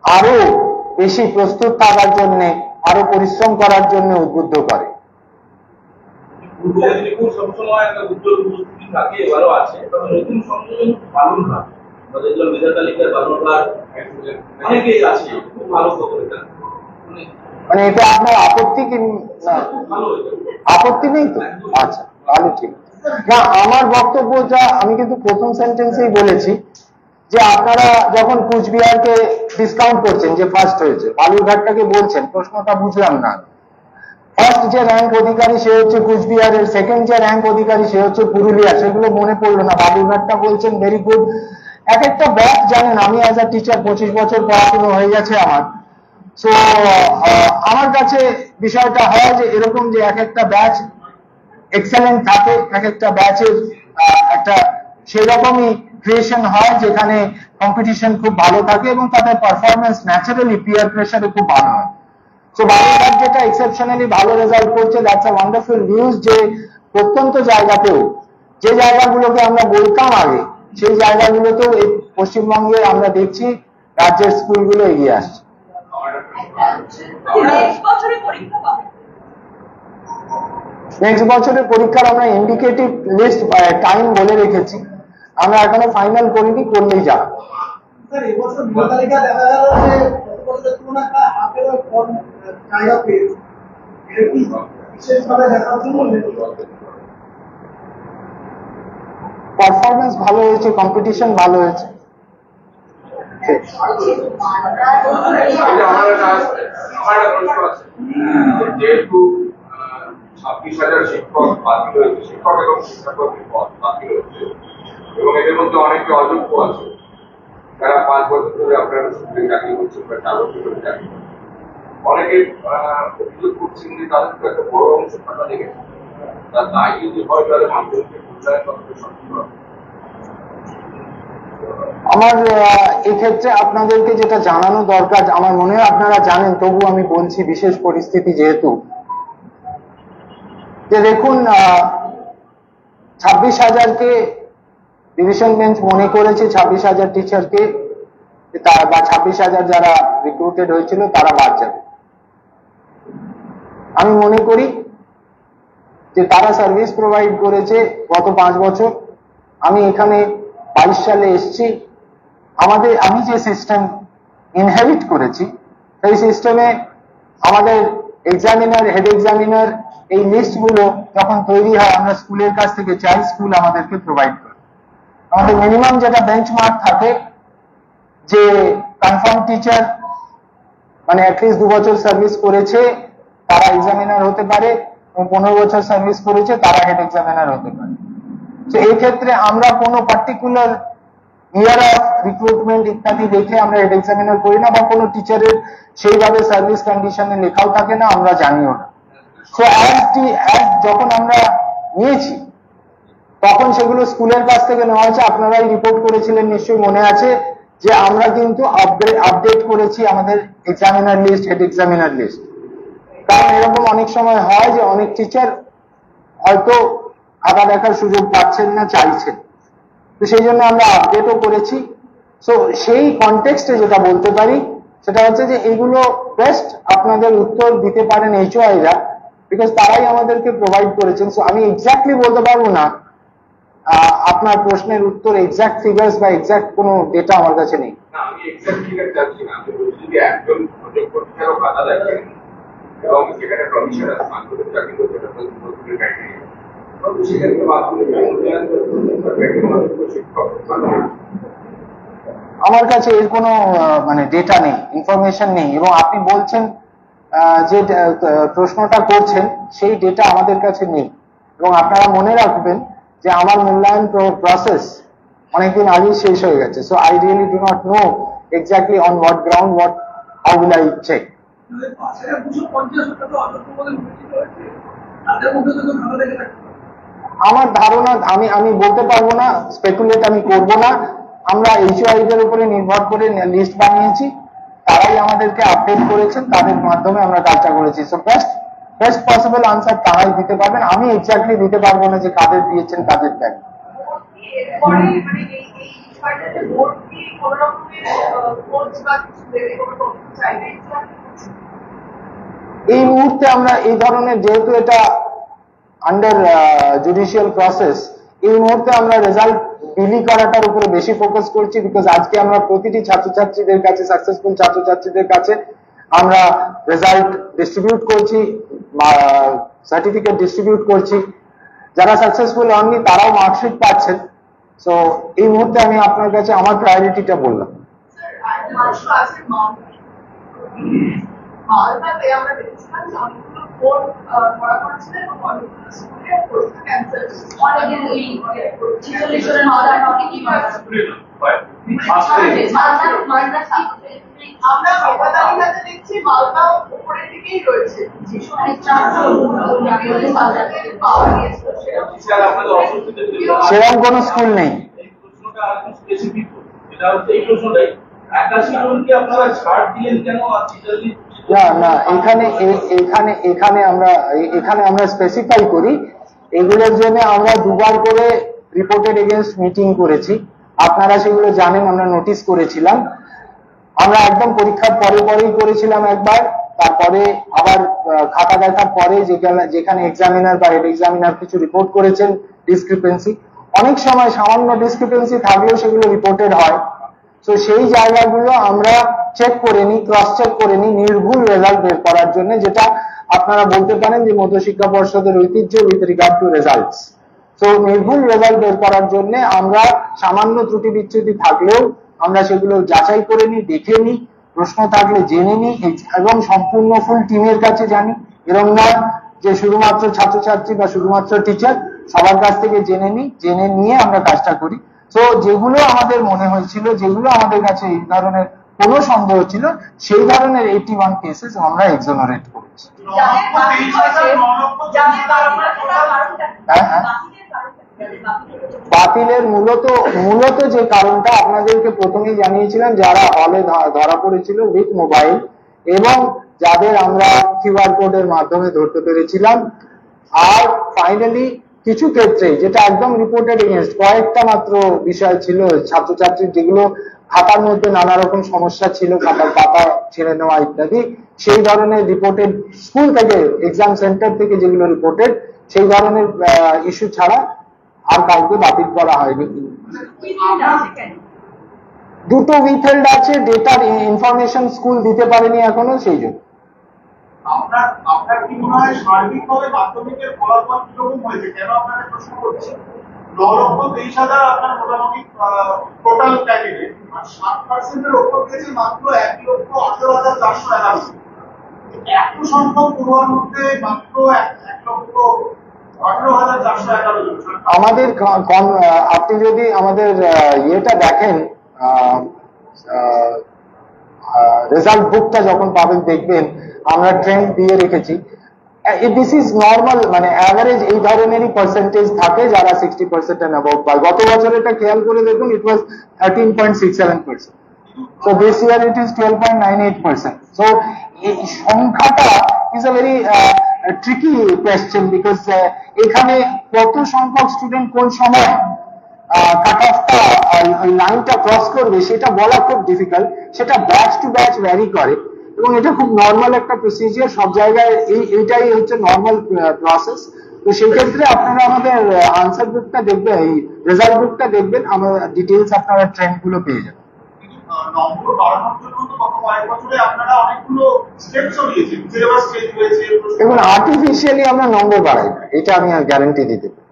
আরো বেশি প্রস্তুত থাকার জন্য, আরো পরিশ্রম করার জন্য উদ্বুদ্ধ করে। পূর্ব মেদিনীপুর সবসময় একটা উজ্জ্বল উপস্থিতি থাকে, এবারও আছে, তবে নতুন সংযোজন বালুরঘাট, যেগুলো মেধা তালিকার বালুরঘাট অনেকেই আছে, খুব ভালো খবর এটা। মানে এটা আপনার আপত্তি কি? আপত্তি নেই তো? আচ্ছা, তাহলে ঠিক না। আমার বক্তব্যটা আমি কিন্তু প্রথম সেন্টেন্সেই বলেছি যে আপনারা যখন কুচবিহারকে ডিসকাউন্ট করছেন যে ফার্স্ট হয়েছে, বালুরঘাটটাকে বলছেন, প্রশ্নটা বুঝলাম না। ফার্স্ট যে র্যাঙ্ক অধিকারী সে হচ্ছে কুচবিহারের, সেকেন্ড যে র্যাঙ্ক অধিকারী সে হচ্ছে পুরুলিয়া, সেগুলো মনে পড়লো না। বালুরঘাটটা বলছেন, ভেরি গুড। এক একটা ব্যাচ জানেন, আমি অ্যাজ আ টিচার 25 বছর পড়াশোনা হয়ে গেছে আমার। সো আমার কাছে বিষয়টা হয় যে এরকম যে এক একটা ব্যাচ এক্সেলেন্ট থাকে, এক একটা ব্যাচের একটা সেরকমই ক্রিয়েশন হয় যেখানে কম্পিটিশন খুব ভালো থাকে এবং তাদের পারফরমেন্স ন্যাচারালি পিয়ার প্রেসারে খুব ভালো হয়। সো বালুরঘাট যেটা এক্সেপশনালি ভালো রেজাল্ট করছে, দ্যাটস আ ওয়ান্ডারফুল নিউজ। যে প্রত্যন্ত জায়গাতেও, যে জায়গাগুলোকে আমরা বলতাম আগে, সেই জায়গাগুলোতেও এই পশ্চিমবঙ্গে আমরা দেখছি রাজ্যের স্কুলগুলো এগিয়ে আসছে। নেক্সট বছরের পরীক্ষার আমরা ইন্ডিকেটিভ লিস্ট টাইম বলে রেখেছি, আমরা এখনো ফাইনাল করিনি, করলেই যা। স্যার এবছর মেধা তালিকা দেখা গেল যে গত বছরের তুলনায় প্রায় হাফেরও কম জায়গা পেয়েছে, এটা কি বিশেষভাবে দেখার জন্য? পারফরমেন্স ভালো হয়েছে, কম্পিটিশন ভালো হয়েছে। যেহেতু 26,000 শিক্ষক বাতিল হয়েছে, শিক্ষক এবং শিক্ষাকর্মী পদ বাতিল হয়েছে, এবং এদের মধ্যে অনেকে অযোগ্য আছে, তারা 5 বছর ধরে আপনারা স্কুলে চাকরি করছেন বা 4 বছর ধরে চাকরি করছেন। অনেকে অভিযোগ করছেন যে তাদের তো একটা বড় অংশ টাকা লেগেছে, তার দায় যদি হয় তাহলে মাধ্যমিকের মূল্যায়ন কতটা সঠিক হবে? আমার এক্ষেত্রে আপনাদেরকে যেটা জানানো দরকার, আমার মনে হয় আপনারা জানেন, তবু আমি বলছি, বিশেষ পরিস্থিতি যেহেতু, যে দেখুন 26,000-কে ডিভিশন বেঞ্চ মনে করেছে 26,000 টিচারকে বা 26,000 যারা রিক্রুটেড হয়েছিল তারা বাদ যাবে। আমি মনে করি যে তারা সার্ভিস প্রোভাইড করেছে গত 5 বছর। আমি এখানে 22 সালে এসেছি, আমি যে সিস্টেম ইনহেরিট করেছি সেই সিস্টেমে আমাদের এক্সামিনার, হেড এক্সামিনার, এই লিস্টগুলো যখন তৈরি হয় আমরা স্কুলের কাছ থেকে চাই, স্কুল আমাদেরকে প্রোভাইড করে। আমাদের মিনিমাম যেটা বেঞ্চমার্ক থাকে যে কনফার্ম টিচার মানে অ্যাটলিস্ট 2 বছর সার্ভিস করেছে তারা এক্সামিনার হতে পারে, এবং 15 বছর সার্ভিস করেছে তারা হেড এক্সামিনার হতে পারে। তো এই ক্ষেত্রে আমরা কোনো পার্টিকুলার ইয়ার অফ রিক্রুটমেন্ট ইত্যাদি দেখে আমরা হেড এক্সামিনার করি না, বা কোনো টিচারের সেইভাবে সার্ভিস কন্ডিশনে লেখাও থাকে না, আমরা জানিও না। সো যখন আমরা নিয়েছি তখন সেগুলো স্কুলের কাছ থেকে নেওয়া হয়েছে। আপনারাই রিপোর্ট করেছিলেন, নিশ্চয়ই মনে আছে, যে আমরা কিন্তু আপডেট করেছি আমাদের examiner list, head examiner list. কারণ এরকম অনেক সময় হয় যে অনেক টিচার হয়তো খাতা দেখার সুযোগ পাচ্ছেন না, চাইছেন, তো সেই জন্য আমরা আপডেটও করেছি। সো সেই কনটেক্সটে যেটা বলতে পারি সেটা হচ্ছে যে এগুলো বেস্ট আপনাদের উত্তর দিতে পারেন HOI-রা, বিকজ তারাই আমাদেরকে প্রোভাইড করেছেন। সো আমি এক্স্যাক্টলি বলতে পারবো না আপনার প্রশ্নের উত্তর, এক্স্যাক্ট ফিগার্স বা এক্স্যাক্ট কোনো ডেটা আমার কাছে নেই। না, আমি এক্সাক্ট ফিগার চাচ্ছি না, আমি বলছি যদি একজন অযোগ্য টিচারও খাতা দেখেন এবং সেখানে কমিশন আছে, মাধ্যমিক চাকরি করতে প্রতিদিনের ক্রাইটেরিয়া, তবে সেক্ষেত্রে মাধ্যমিক মূল্যায়ন অযোগ্য শিক্ষক আমার কাছে এর কোনো মানে ডেটা নেই, ইনফরমেশন নেই, এবং আপনি বলছেন যে প্রশ্নটা করছেন সেই ডেটা আমাদের কাছে নেই। এবং আপনারা মনে রাখবেন যে আমার মূল্যায়ন প্রসেস অনেকদিন আগেই শেষ হয়ে গেছে। So I really do not know exactly on what ground how will I check. আমার ধারণা, আমি বলতে পারবো না, স্পেকুলেট আমি করব না। আমরা HOI-দের উপরে নির্ভর করে লিস্ট বানিয়েছি, তারাই আমাদেরকে আপডেট করেছেন, তাদের মাধ্যমে আমরা কাজটা করেছি। সো বেস্ট পসিবল আনসার তারাই দিতে পারবেন, আমি এক্স্যাক্টলি দিতে পারবো না যে কাদের দিয়েছেন কাদের দেন। এই মুহূর্তে আমরা এই ধরনের, যেহেতু এটা আন্ডার জুডিশিয়াল প্রসেস, এই মুহূর্তে আমরা রেজাল্ট বিলি করাটার উপরে বেশি ফোকাস করছি, বিকজ আজকে আমরা প্রতিটি ছাত্রছাত্রীদের কাছে, সাকসেসফুল ছাত্রছাত্রীদের কাছে আমরা রেজাল্ট ডিস্ট্রিবিউট করছি, সার্টিফিকেট ডিস্ট্রিবিউট করছি। যারা সাকসেসফুল হননি তারাও মার্কশিট পাচ্ছেন। সো এই মুহূর্তে আমি আপনার কাছে আমার প্রায়োরিটিটা বললাম। মালদাতে আমরা দেখেছিলাম যে অনেকগুলো ফোন ধরা পড়েছিল এবং অনেকগুলো স্কুলে পরীক্ষা ক্যান্সেল আমরা মেধা তালিকাতে দেখছি মালদা উপরের দিকেই রয়েছে, সেরকম কোনো স্কুল নেই। এই প্রশ্নটা আর একটু স্পেসিফিক, এটা হচ্ছে এই প্রশ্নটাই 81 জনকে আপনারা ছাড় দিলেন কেন? আর টিচারলি না, এখানে আমরা স্পেসিফাই করি, এগুলোর জন্য আমরা 2 বার করে রিপোর্টেড এগেইনস্ট মিটিং করেছি, আপনারা সেগুলো জানেন, আমরা নোটিশ করেছিলাম। আমরা একদম পরীক্ষার পরেই করেছিলাম একবার, তারপরে আবার খাতা দেখার পরে যেখানে এক্সামিনার বা হেড এক্সামিনার কিছু রিপোর্ট করেছেন ডিসক্রিপেন্সি, অনেক সময় সামান্য ডিসক্রিপেন্সি থাকলেও সেগুলো রিপোর্টেড হয়। তো সেই জায়গাগুলো আমরা চেক করে নিই, ক্রস চেক করে নিই নির্ভুল রেজাল্ট বের করার জন্য, যেটা আপনারা বলতে পারেন যে মধ্যশিক্ষা পর্ষদের ঐতিহ্য উইথ রিগার্ড টু রেজাল্টস। তো নির্ভুল রেজাল্ট বের করার জন্য আমরা সামান্য ত্রুটি বিচ্যুতি থাকলেও আমরা সেগুলো যাচাই করে নিই, দেখে নিই, প্রশ্ন থাকলে জেনে নিই এবং সম্পূর্ণ ফুল টিমের কাছে জানি। এরকম না যে শুধুমাত্র ছাত্রছাত্রী বা শুধুমাত্র টিচার, সবার কাছ থেকে জেনে নিই, জেনে নিয়ে আমরা কাজটা করি। তো যেগুলো আমাদের মনে হয়েছিল, যেগুলো আমাদের কাছে এই ধরনের কোনো সন্দেহ ছিল, সেই ধরনের 81 কেসেস আমরা এক্সোনারেট করেছি। বাতিলের মূলত যে কারণটা আপনাদেরকে প্রথমেই জানিয়েছিলাম, যারা হলে ধরা পড়েছিল উইথ মোবাইল এবং যাদের আমরা কিউআর কোডের মাধ্যমে ধরতে পেরেছিলাম। আর ফাইনালি কিছু ক্ষেত্রে যেটা একদম রিপোর্টেড এগেইনস্ট, কয়েকটা মাত্র বিষয় ছিল ছাত্রছাত্রীর যেগুলো খাতার মধ্যে নানা রকম সমস্যা ছিল, খাতার পাতা ছেড়ে নেওয়া ইত্যাদি, সেই ধরনের রিপোর্টেড স্কুল থেকে, এক্সাম সেন্টার থেকে যেগুলো রিপোর্টেড, সেই ধরনের ইস্যু ছাড়া আর কাউকে বাতিল করা হয়নি। দুটো উইথহেল্ড আছে, ডেটার ইনফরমেশন স্কুল দিতে পারেনি এখনো, সেই জন্য। আপনার কি মনে হয় সার্বিকভাবে মাধ্যমিকের ফলাফল কিরকম হয়েছে? কেন আপনাদের প্রশ্ন করছি, 9,23,000 আপনার মোটামুটি টোটাল ক্যান্ডিডেট, আর 7% ওপর গেছে মাত্র 1,18,411। এত সংখ্যক পড়ুয়ার মধ্যে মাত্র 1,18,411 জন। আমাদের আপনি যদি আমাদের ইয়েটা দেখেন, রেজাল্ট বুকটা যখন পাবেন দেখবেন আমরা ট্রেন্ড দিয়ে রেখেছি। দিস ইজ নর্মাল, মানে অ্যাভারেজ এই ধরনেরই পার্সেন্টেজ থাকে যারা 60% এন্ড অ্যাবভ পায়। গত বছর এটা খেয়াল করে দেখুন, ইট ওয়াজ 13.67%। So this year it is 12.98%. So এই সংখ্যাটা is a very tricky question because এখানে কত সংখ্যক স্টুডেন্ট কোন সময় কাট অফটা লাইনটা ক্রস করবে সেটা বলা খুব ডিফিকাল্ট। সেটা ব্যাচ টু ব্যাচ ভ্যারি করে এবং এটা খুব নর্মাল একটা প্রসিজিয়ার, সব জায়গায় এইটাই হচ্ছে নর্মাল প্রসেস। তো সেই ক্ষেত্রে আপনারা আমাদের আনসার বুকটা দেখবেন, এই রেজাল্ট বুকটা দেখবেন, আমরা ডিটেইলস আপনারা ট্রেন্ড গুলো পেয়ে যাবেন। নম্বর বাড়ানোর জন্য তো গত কয়েক বছরে আপনারা অনেকগুলো স্টেপসও নিয়েছেন, সিলেবাস চেঞ্জ হয়েছে। দেখুন, আর্টিফিশিয়ালি আমরা নম্বর বাড়াই না, এটা আমি গ্যারান্টি দিতে পারি।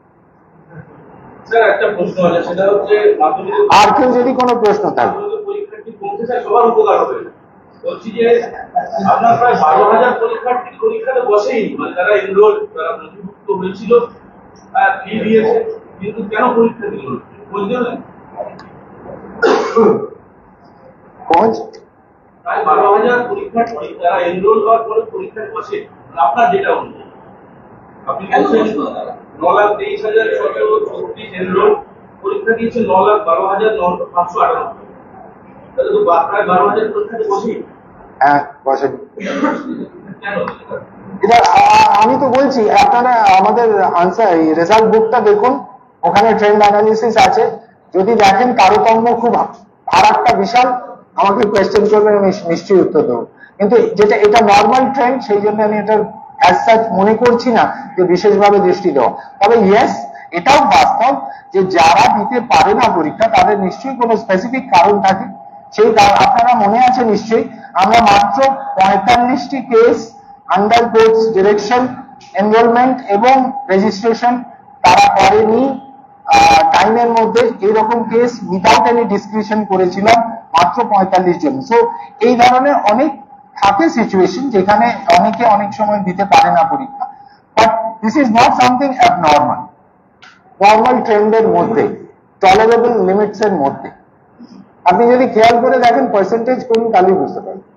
স্যার একটা প্রশ্ন আছে, সেটা হচ্ছে মাধ্যমিক আর কেউ যদি কোনো প্রশ্ন থাকে। পরীক্ষার্থী কমতে চায়, সবার উপকার হবে। বলছি যে আপনার প্রায় 12,000 পরীক্ষার্থী পরীক্ষাতে বসেই, মানে যারা এনরোল, যারা নথিভুক্ত হয়েছিল, ফি দিয়েছে, কিন্তু কেন পরীক্ষা দিল না? বুঝলেন? খোঁজ প্রায় 12,000 পরীক্ষার্থী যারা এনরোল হওয়ার পরে পরীক্ষায় বসে, আপনার যেটা অনুযায়ী আপনি বলছেন 9,23,736 এনরোল, পরীক্ষা দিয়েছে 9,12,598। তাহলে তো প্রায় 12,000 পরীক্ষাতে বসেই। হ্যাঁ, বসেন। কেন? এটা আমি তো বলছি, আপনারা আমাদের আনসার রেজাল্ট বুকটা দেখুন, ওখানে ট্রেন্ড অ্যানালিসিস আছে। যদি দেখেন তারতম্য খুব ফারাকটা বিশাল, আমাকে কোয়েশ্চেন করবেন, আমি নিশ্চয়ই উত্তর দেবো। কিন্তু যেটা এটা নর্মাল ট্রেন্ড, সেই জন্য আমি এটার অ্যাজ সাচ মনে করছি না যে বিশেষভাবে দৃষ্টি দেওয়া। তবে ইয়েস, এটাও বাস্তব যে যারা দিতে পারে না পরীক্ষা, তাদের নিশ্চয়ই কোনো স্পেসিফিক কারণ থাকে। সেই আপনারা মনে আছে নিশ্চয়ই, আমরা মাত্র 45টি case under courts direction, enrollment এবং রেজিস্ট্রেশন তারা করেনি টাইমের মধ্যে, এইরকম কেস উইদাউট এনি ডিসক্রিপশন করেছিলাম মাত্র 45 জন। সো এই ধরনের অনেক থাকে সিচুয়েশন যেখানে অনেকে অনেক সময় দিতে পারে না পরীক্ষা, but this is not something abnormal, normal ট্রেন্ডের মধ্যে, টলারেবল লিমিটস এর মধ্যে। আপনি যদি খেয়াল করে দেখেন পার্সেন্টেজ কোন, তাহলেই বুঝতে পারবেন।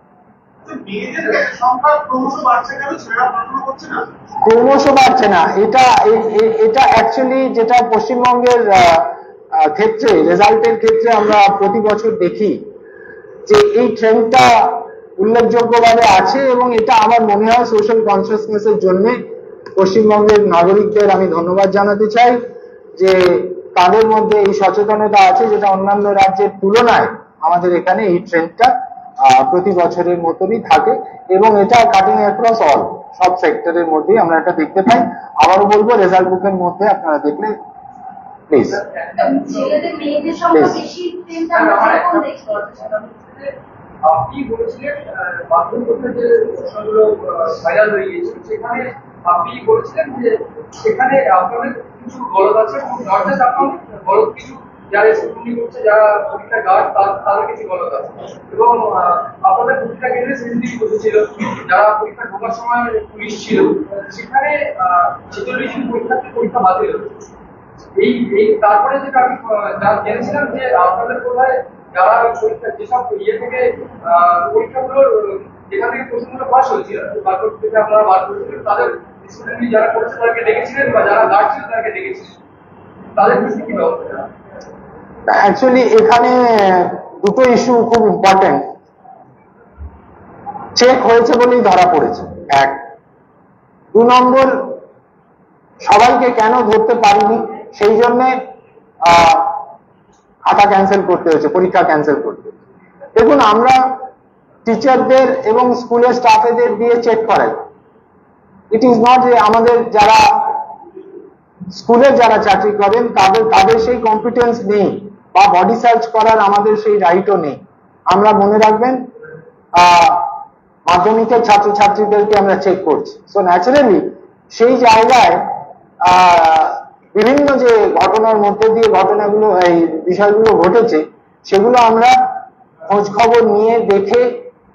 ক্রমশ বাড়ছে না, এটা অ্যাকচুয়ালি যেটা পশ্চিমবঙ্গের ক্ষেত্রে, রেজাল্টের ক্ষেত্রে আমরা প্রতি বছর দেখি যে এই ট্রেন্ডটা উল্লেখযোগ্যভাবে আছে এবং এটা আমার মনে হয় সোশ্যাল কনসিয়াসনেস এর জন্য পশ্চিমবঙ্গের নাগরিকদের আমি ধন্যবাদ জানাতে চাই যে তাদের মধ্যে এই সচেতনতা আছে, যেটা অন্যান্য রাজ্যের তুলনায় আমাদের এখানে এই ট্রেন্ডটা প্রতি বছরের মতনই থাকে, এবং এটা কাটিং অ্যাক্রস অল সব সেক্টরের মধ্যেই আমরা এটা দেখতে পাই। আবারও বলবো, রেজাল্ট বুকের মধ্যে আপনারা দেখলে প্লিজ। ছেলেদের মেয়েদের সংখ্যা বেশি, ট্রেনটা আমরা কম দেখতে পাচ্ছি। আপনি বলেছিলেন মাধ্যমিক পরীক্ষায় যে প্রশ্নগুলো ভাইরাল হয়ে গিয়েছিল, সেখানে আপনি বলেছিলেন যে সেখানে আপনাদের কিছু গলদ আছে, এবং নট জাস্ট আপনাদের গলদ, কিছু যারা স্কুলিং করছে, যারা পরীক্ষা গার্ড, তাদের কিছু গলদ আছে, এবং আপনাদের পরীক্ষা কেন্দ্রে সিসিটিভি বসেছিল, যারা পরীক্ষা ঢোকার সময় পুলিশ ছিল, সেখানে 46 জন পরীক্ষার্থী পরীক্ষা বাতিল হয়েছে। এই তারপরে যেটা আমি জেনেছিলাম যে আপনাদের কোথায় যারা পরীক্ষা যেসব ইয়ে থেকে পরীক্ষাগুলোর যেখান থেকে প্রশ্নগুলো পাস হয়েছিল, তারপর থেকে আপনারা বার করেছিলেন, তাদের স্টুডেন্ট যারা করেছে তাদেরকে ডেকেছিলেন, বা যারা গার্ড ছিল তাদেরকে ডেকেছিলেন, তাদের ক্ষেত্রে কি ব্যবস্থা? অ্যাকচুয়ালি এখানে দুটো ইস্যু খুব ইম্পর্টেন্ট। চেক হয়েছে বলেই ধরা পড়েছে, এক। 2 নম্বর, সবাইকে কেন ধরতে পারিনি সেই জন্যে খাতা ক্যান্সেল করতে হয়েছে, পরীক্ষা ক্যান্সেল করতে হয়েছে। দেখুন, আমরা টিচারদের এবং স্কুলের স্টাফেদের দিয়ে চেক করাই। ইট ইজ নট যে আমাদের যারা স্কুলের যারা চাকরি করেন তাদের সেই কম্পিটেন্স নেই, বা বডি সার্চ করার আমাদের সেই রাইটও নেই। আমরা মনে রাখবেন, মাধ্যমিকের ছাত্রছাত্রীদেরকে আমরা চেক করছি। সো ন্যাচারালি সেই জায়গায় বিভিন্ন যে ঘটনার মধ্যে দিয়ে ঘটনাগুলো, এই বিষয়গুলো ঘটেছে, সেগুলো আমরা খোঁজ খবর নিয়ে দেখে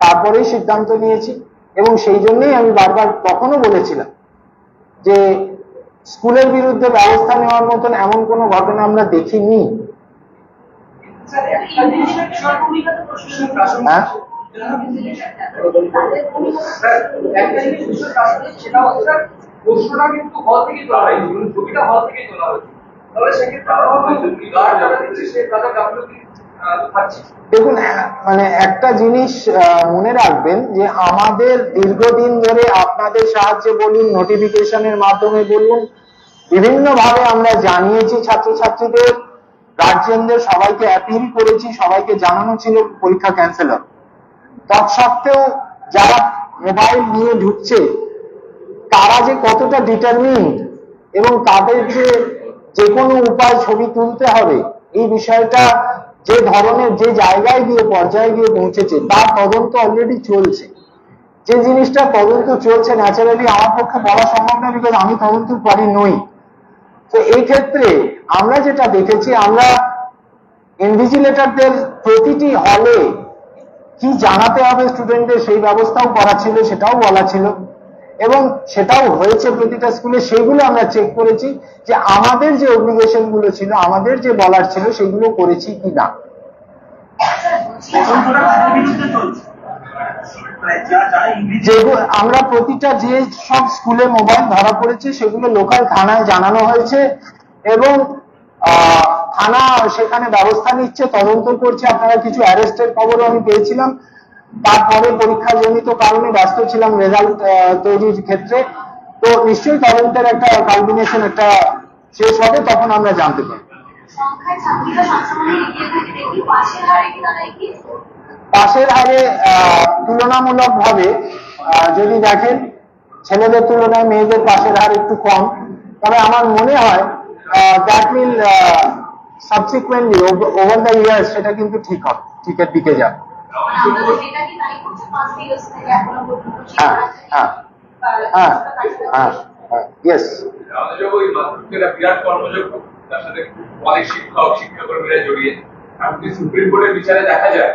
তারপরেই সিদ্ধান্ত নিয়েছি। এবং সেই জন্যই আমি বারবার তখনও বলেছিলাম যে স্কুলের বিরুদ্ধে ব্যবস্থা নেওয়ার মতন এমন কোনো ঘটনা আমরা দেখিনি। হ্যাঁ, প্রশ্নটা কিন্তু হল থেকে তোলা হয়েছে, ছবিটা হল থেকে তোলা হয়েছে, তাহলে সেক্ষেত্রে দেখুন, মানে একটা জিনিস মনে রাখবেন যে আমাদের দীর্ঘদিন ধরে আপনাদের সাহায্যে বলুন, নোটিফিকেশনের মাধ্যমে বলুন, বিভিন্ন ভাবে আমরা জানিয়েছি ছাত্রছাত্রীদের, গার্জিয়ানদের, সবাইকে অ্যাপিল করেছি, সবাইকে জানানো ছিল পরীক্ষা ক্যান্সেল হবে। তৎসত্ত্বেও যারা মোবাইল নিয়ে ঢুকছে তারা যে কতটা ডিটারমিন্ড, এবং তাদের যে কোনো উপায় ছবি তুলতে হবে, এই বিষয়টা যে ধরনের, যে জায়গায় গিয়ে পর্যায়ে গিয়ে পৌঁছেছে, তার তদন্ত অলরেডি চলছে। যে জিনিসটা তদন্ত চলছে, ন্যাচারালি আমার পক্ষে বলা সম্ভব না, বিকজ আমি তদন্ত করি নই। তো এই ক্ষেত্রে আমরা যেটা দেখেছি, আমরা ইনভিজিলেটরদের প্রতিটি হলে কি জানাতে হবে স্টুডেন্টদের সেই ব্যবস্থাও করা ছিল, সেটাও বলা ছিল, এবং সেটাও হয়েছে প্রতিটা স্কুলে। সেইগুলো আমরা চেক করেছি যে আমাদের যে অব্লিগেশন গুলো ছিল, আমাদের যে বলার ছিল, সেগুলো করেছি কি না। যেগুলো আমরা প্রতিটা যে সব স্কুলে মোবাইল ধরা পড়েছে সেগুলো লোকাল থানায় জানানো হয়েছে, এবং থানা সেখানে ব্যবস্থা নিচ্ছে, তদন্ত করছে। আপনারা কিছু অ্যারেস্টের খবরও আমি পেয়েছিলাম। তারপরে পরীক্ষা জনিত কারণে ব্যস্ত ছিলাম রেজাল্ট তৈরির ক্ষেত্রে। তো নিশ্চয়ই তদন্তের একটা কালমিনেশন একটা শেষ হবে, তখন আমরা জানতে পারবো। পাশের হারে তুলনামূলক ভাবে যদি দেখেন, ছেলেদের তুলনায় মেয়েদের পাশের হার একটু কম। তবে আমার মনে হয় that will subsequently over the years সেটা কিন্তু ঠিক হবে, ঠিকের দিকে যাবে। হ্যাঁ হ্যাঁ হ্যাঁ হ্যাঁ ইয়েস। আমাদের ওই মাধ্যমিকের বিরাট কর্মযোগ্য, তার সাথে অনেক শিক্ষক শিক্ষাকর্মীরা জড়িয়ে। এমনকি সুপ্রিম কোর্টের বিচারে দেখা যায়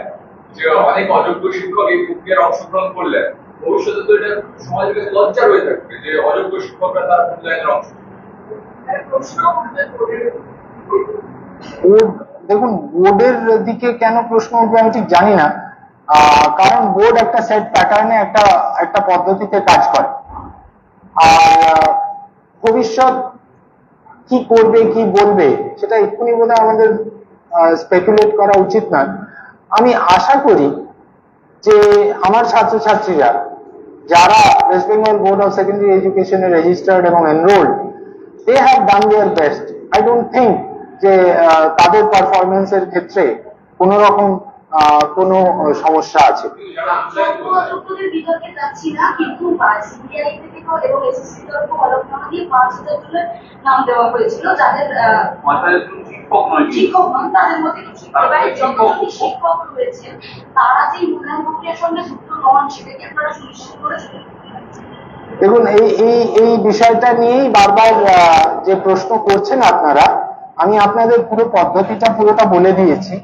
যে অনেক অযোগ্য শিক্ষক এই প্রক্রিয়ার অংশগ্রহণ করলে ভবিষ্যতে তো এটা সমাজের কাছে লজ্জা হয়ে থাকবে যে অযোগ্য শিক্ষকরা তার মূল্যায়নের অংশ। দেখুন, বোর্ডের দিকে কেন প্রশ্ন উঠবে আমি ঠিক জানি না, কারণ বোর্ড একটা সেট প্যাটার্নে একটা পদ্ধতিতে কাজ করে। আর ভবিষ্যৎ কি করবে কি বলবে সেটা এক্ষুনি বোধহয় আমাদের স্পেকুলেট করা উচিত না। আমি আশা করি যে আমার ছাত্রছাত্রীরা যারা West Bengal board of secondary এডুকেশনে রেজিস্টার্ড এবং enrolled, they have done their best. I don't think যে তাদের পারফরমেন্সের ক্ষেত্রে কোন রকম কোনো সমস্যা আছে। যোগ্যদের বিতর্কে যাচ্ছি না, কিন্তু সিবিআই থেকে এবং এসএসসি তরফে হলফনামা দিয়ে 5,000 জনের নাম দেওয়া হয়েছিল যাদের শিক্ষক নন, তাদের মধ্যে কিছু শিক্ষক রয়েছে, তারা যে মূল্যায়ন প্রক্রিয়ার সঙ্গে যুক্ত নন সেটাকে আপনারা সুনিশ্চিত করেছেন? দেখুন, এই বিষয়টা নিয়েই বারবার যে প্রশ্ন করছেন আপনারা, আমি আপনাদের পুরো পদ্ধতিটা পুরোটা বলে দিয়েছি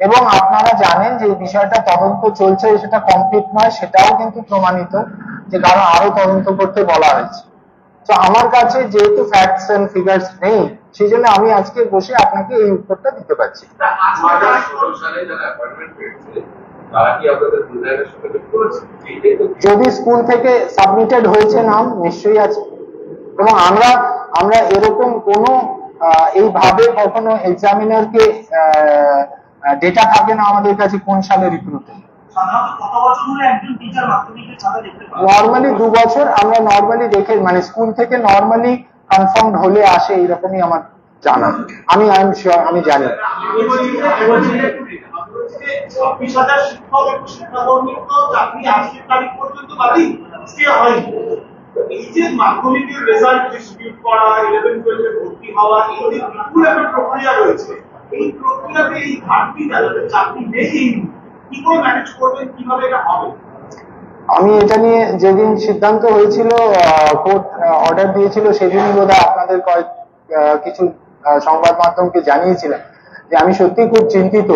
এবং আপনারা জানেন যে এই বিষয়টা তদন্ত চলছে, সেটা কমপ্লিট নয় সেটাও কিন্তু প্রমাণিত, যে কারণ আরো তদন্ত করতে বলা হয়েছে। তো আমার কাছে যেহেতু ফ্যাক্টস এন্ড ফিগার্স নেই, সেই জন্য আমি আজকে বসে আপনাকে এই উত্তরটা দিতে পারছি। যদি স্কুল থেকে সাবমিটেড হয়েছে নাম, নিশ্চয়ই আছে। এবং আমরা এরকম কোনো এইভাবে কখনো এক্সামিনারকে ডেটা থাকে না আমাদের কাছে কোন সালে রিক্রুট। নর্মালি 2 বছর আমরা নর্মালি দেখে, মানে স্কুল থেকে নর্মালি কনফার্ম হলে আসে, এইরকমই আমার জানা। আমি জানি। 26,000 শিক্ষক এবং শিক্ষাকর্মীর তো চাকরি আজকের তারিখ পর্যন্ত বাতিল হয়নি। এই যে মাধ্যমিকের রেজাল্ট ডিস্ট্রিবিউট করা, 11-12 ভর্তি হওয়া, এই যে বিপুল একটা প্রক্রিয়া রয়েছে, এই প্রক্রিয়াতে এই ঘাটতি যাদের চাকরি নেই কি করে ম্যানেজ করবেন, কিভাবে এটা হবে? আমি এটা নিয়ে যেদিন সিদ্ধান্ত হয়েছিল, কোর্ট অর্ডার দিয়েছিল, সেদিনই বোধহয় আপনাদের কিছু সংবাদ মাধ্যমকে জানিয়েছিলাম যে আমি সত্যি খুব চিন্তিত,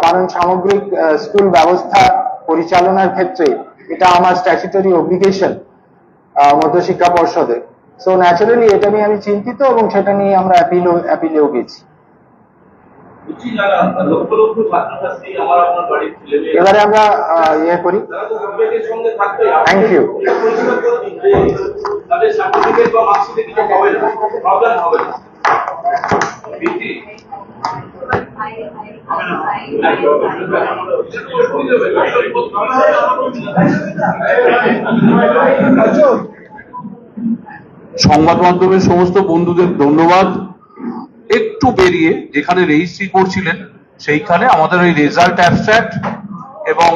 কারণ সামগ্রিক স্কুল ব্যবস্থা পরিচালনার ক্ষেত্রে এটা আমার স্ট্যাচুটরি অব্লিগেশন মধ্যশিক্ষা পর্ষদের। সো ন্যাচারালি এটা নিয়ে আমি চিন্তিত এবং সেটা নিয়ে আমরা অ্যাপিলেও গেছি। এবারে আমরা ইয়ে করি। Thank you. সংবাদ মাধ্যমের সমস্ত বন্ধুদের ধন্যবাদ। একটু বেরিয়ে যেখানে রেজিস্ট্রি করছিলেন সেইখানে আমাদের ওই রেজাল্ট অ্যাবস্ট্রাক্ট এবং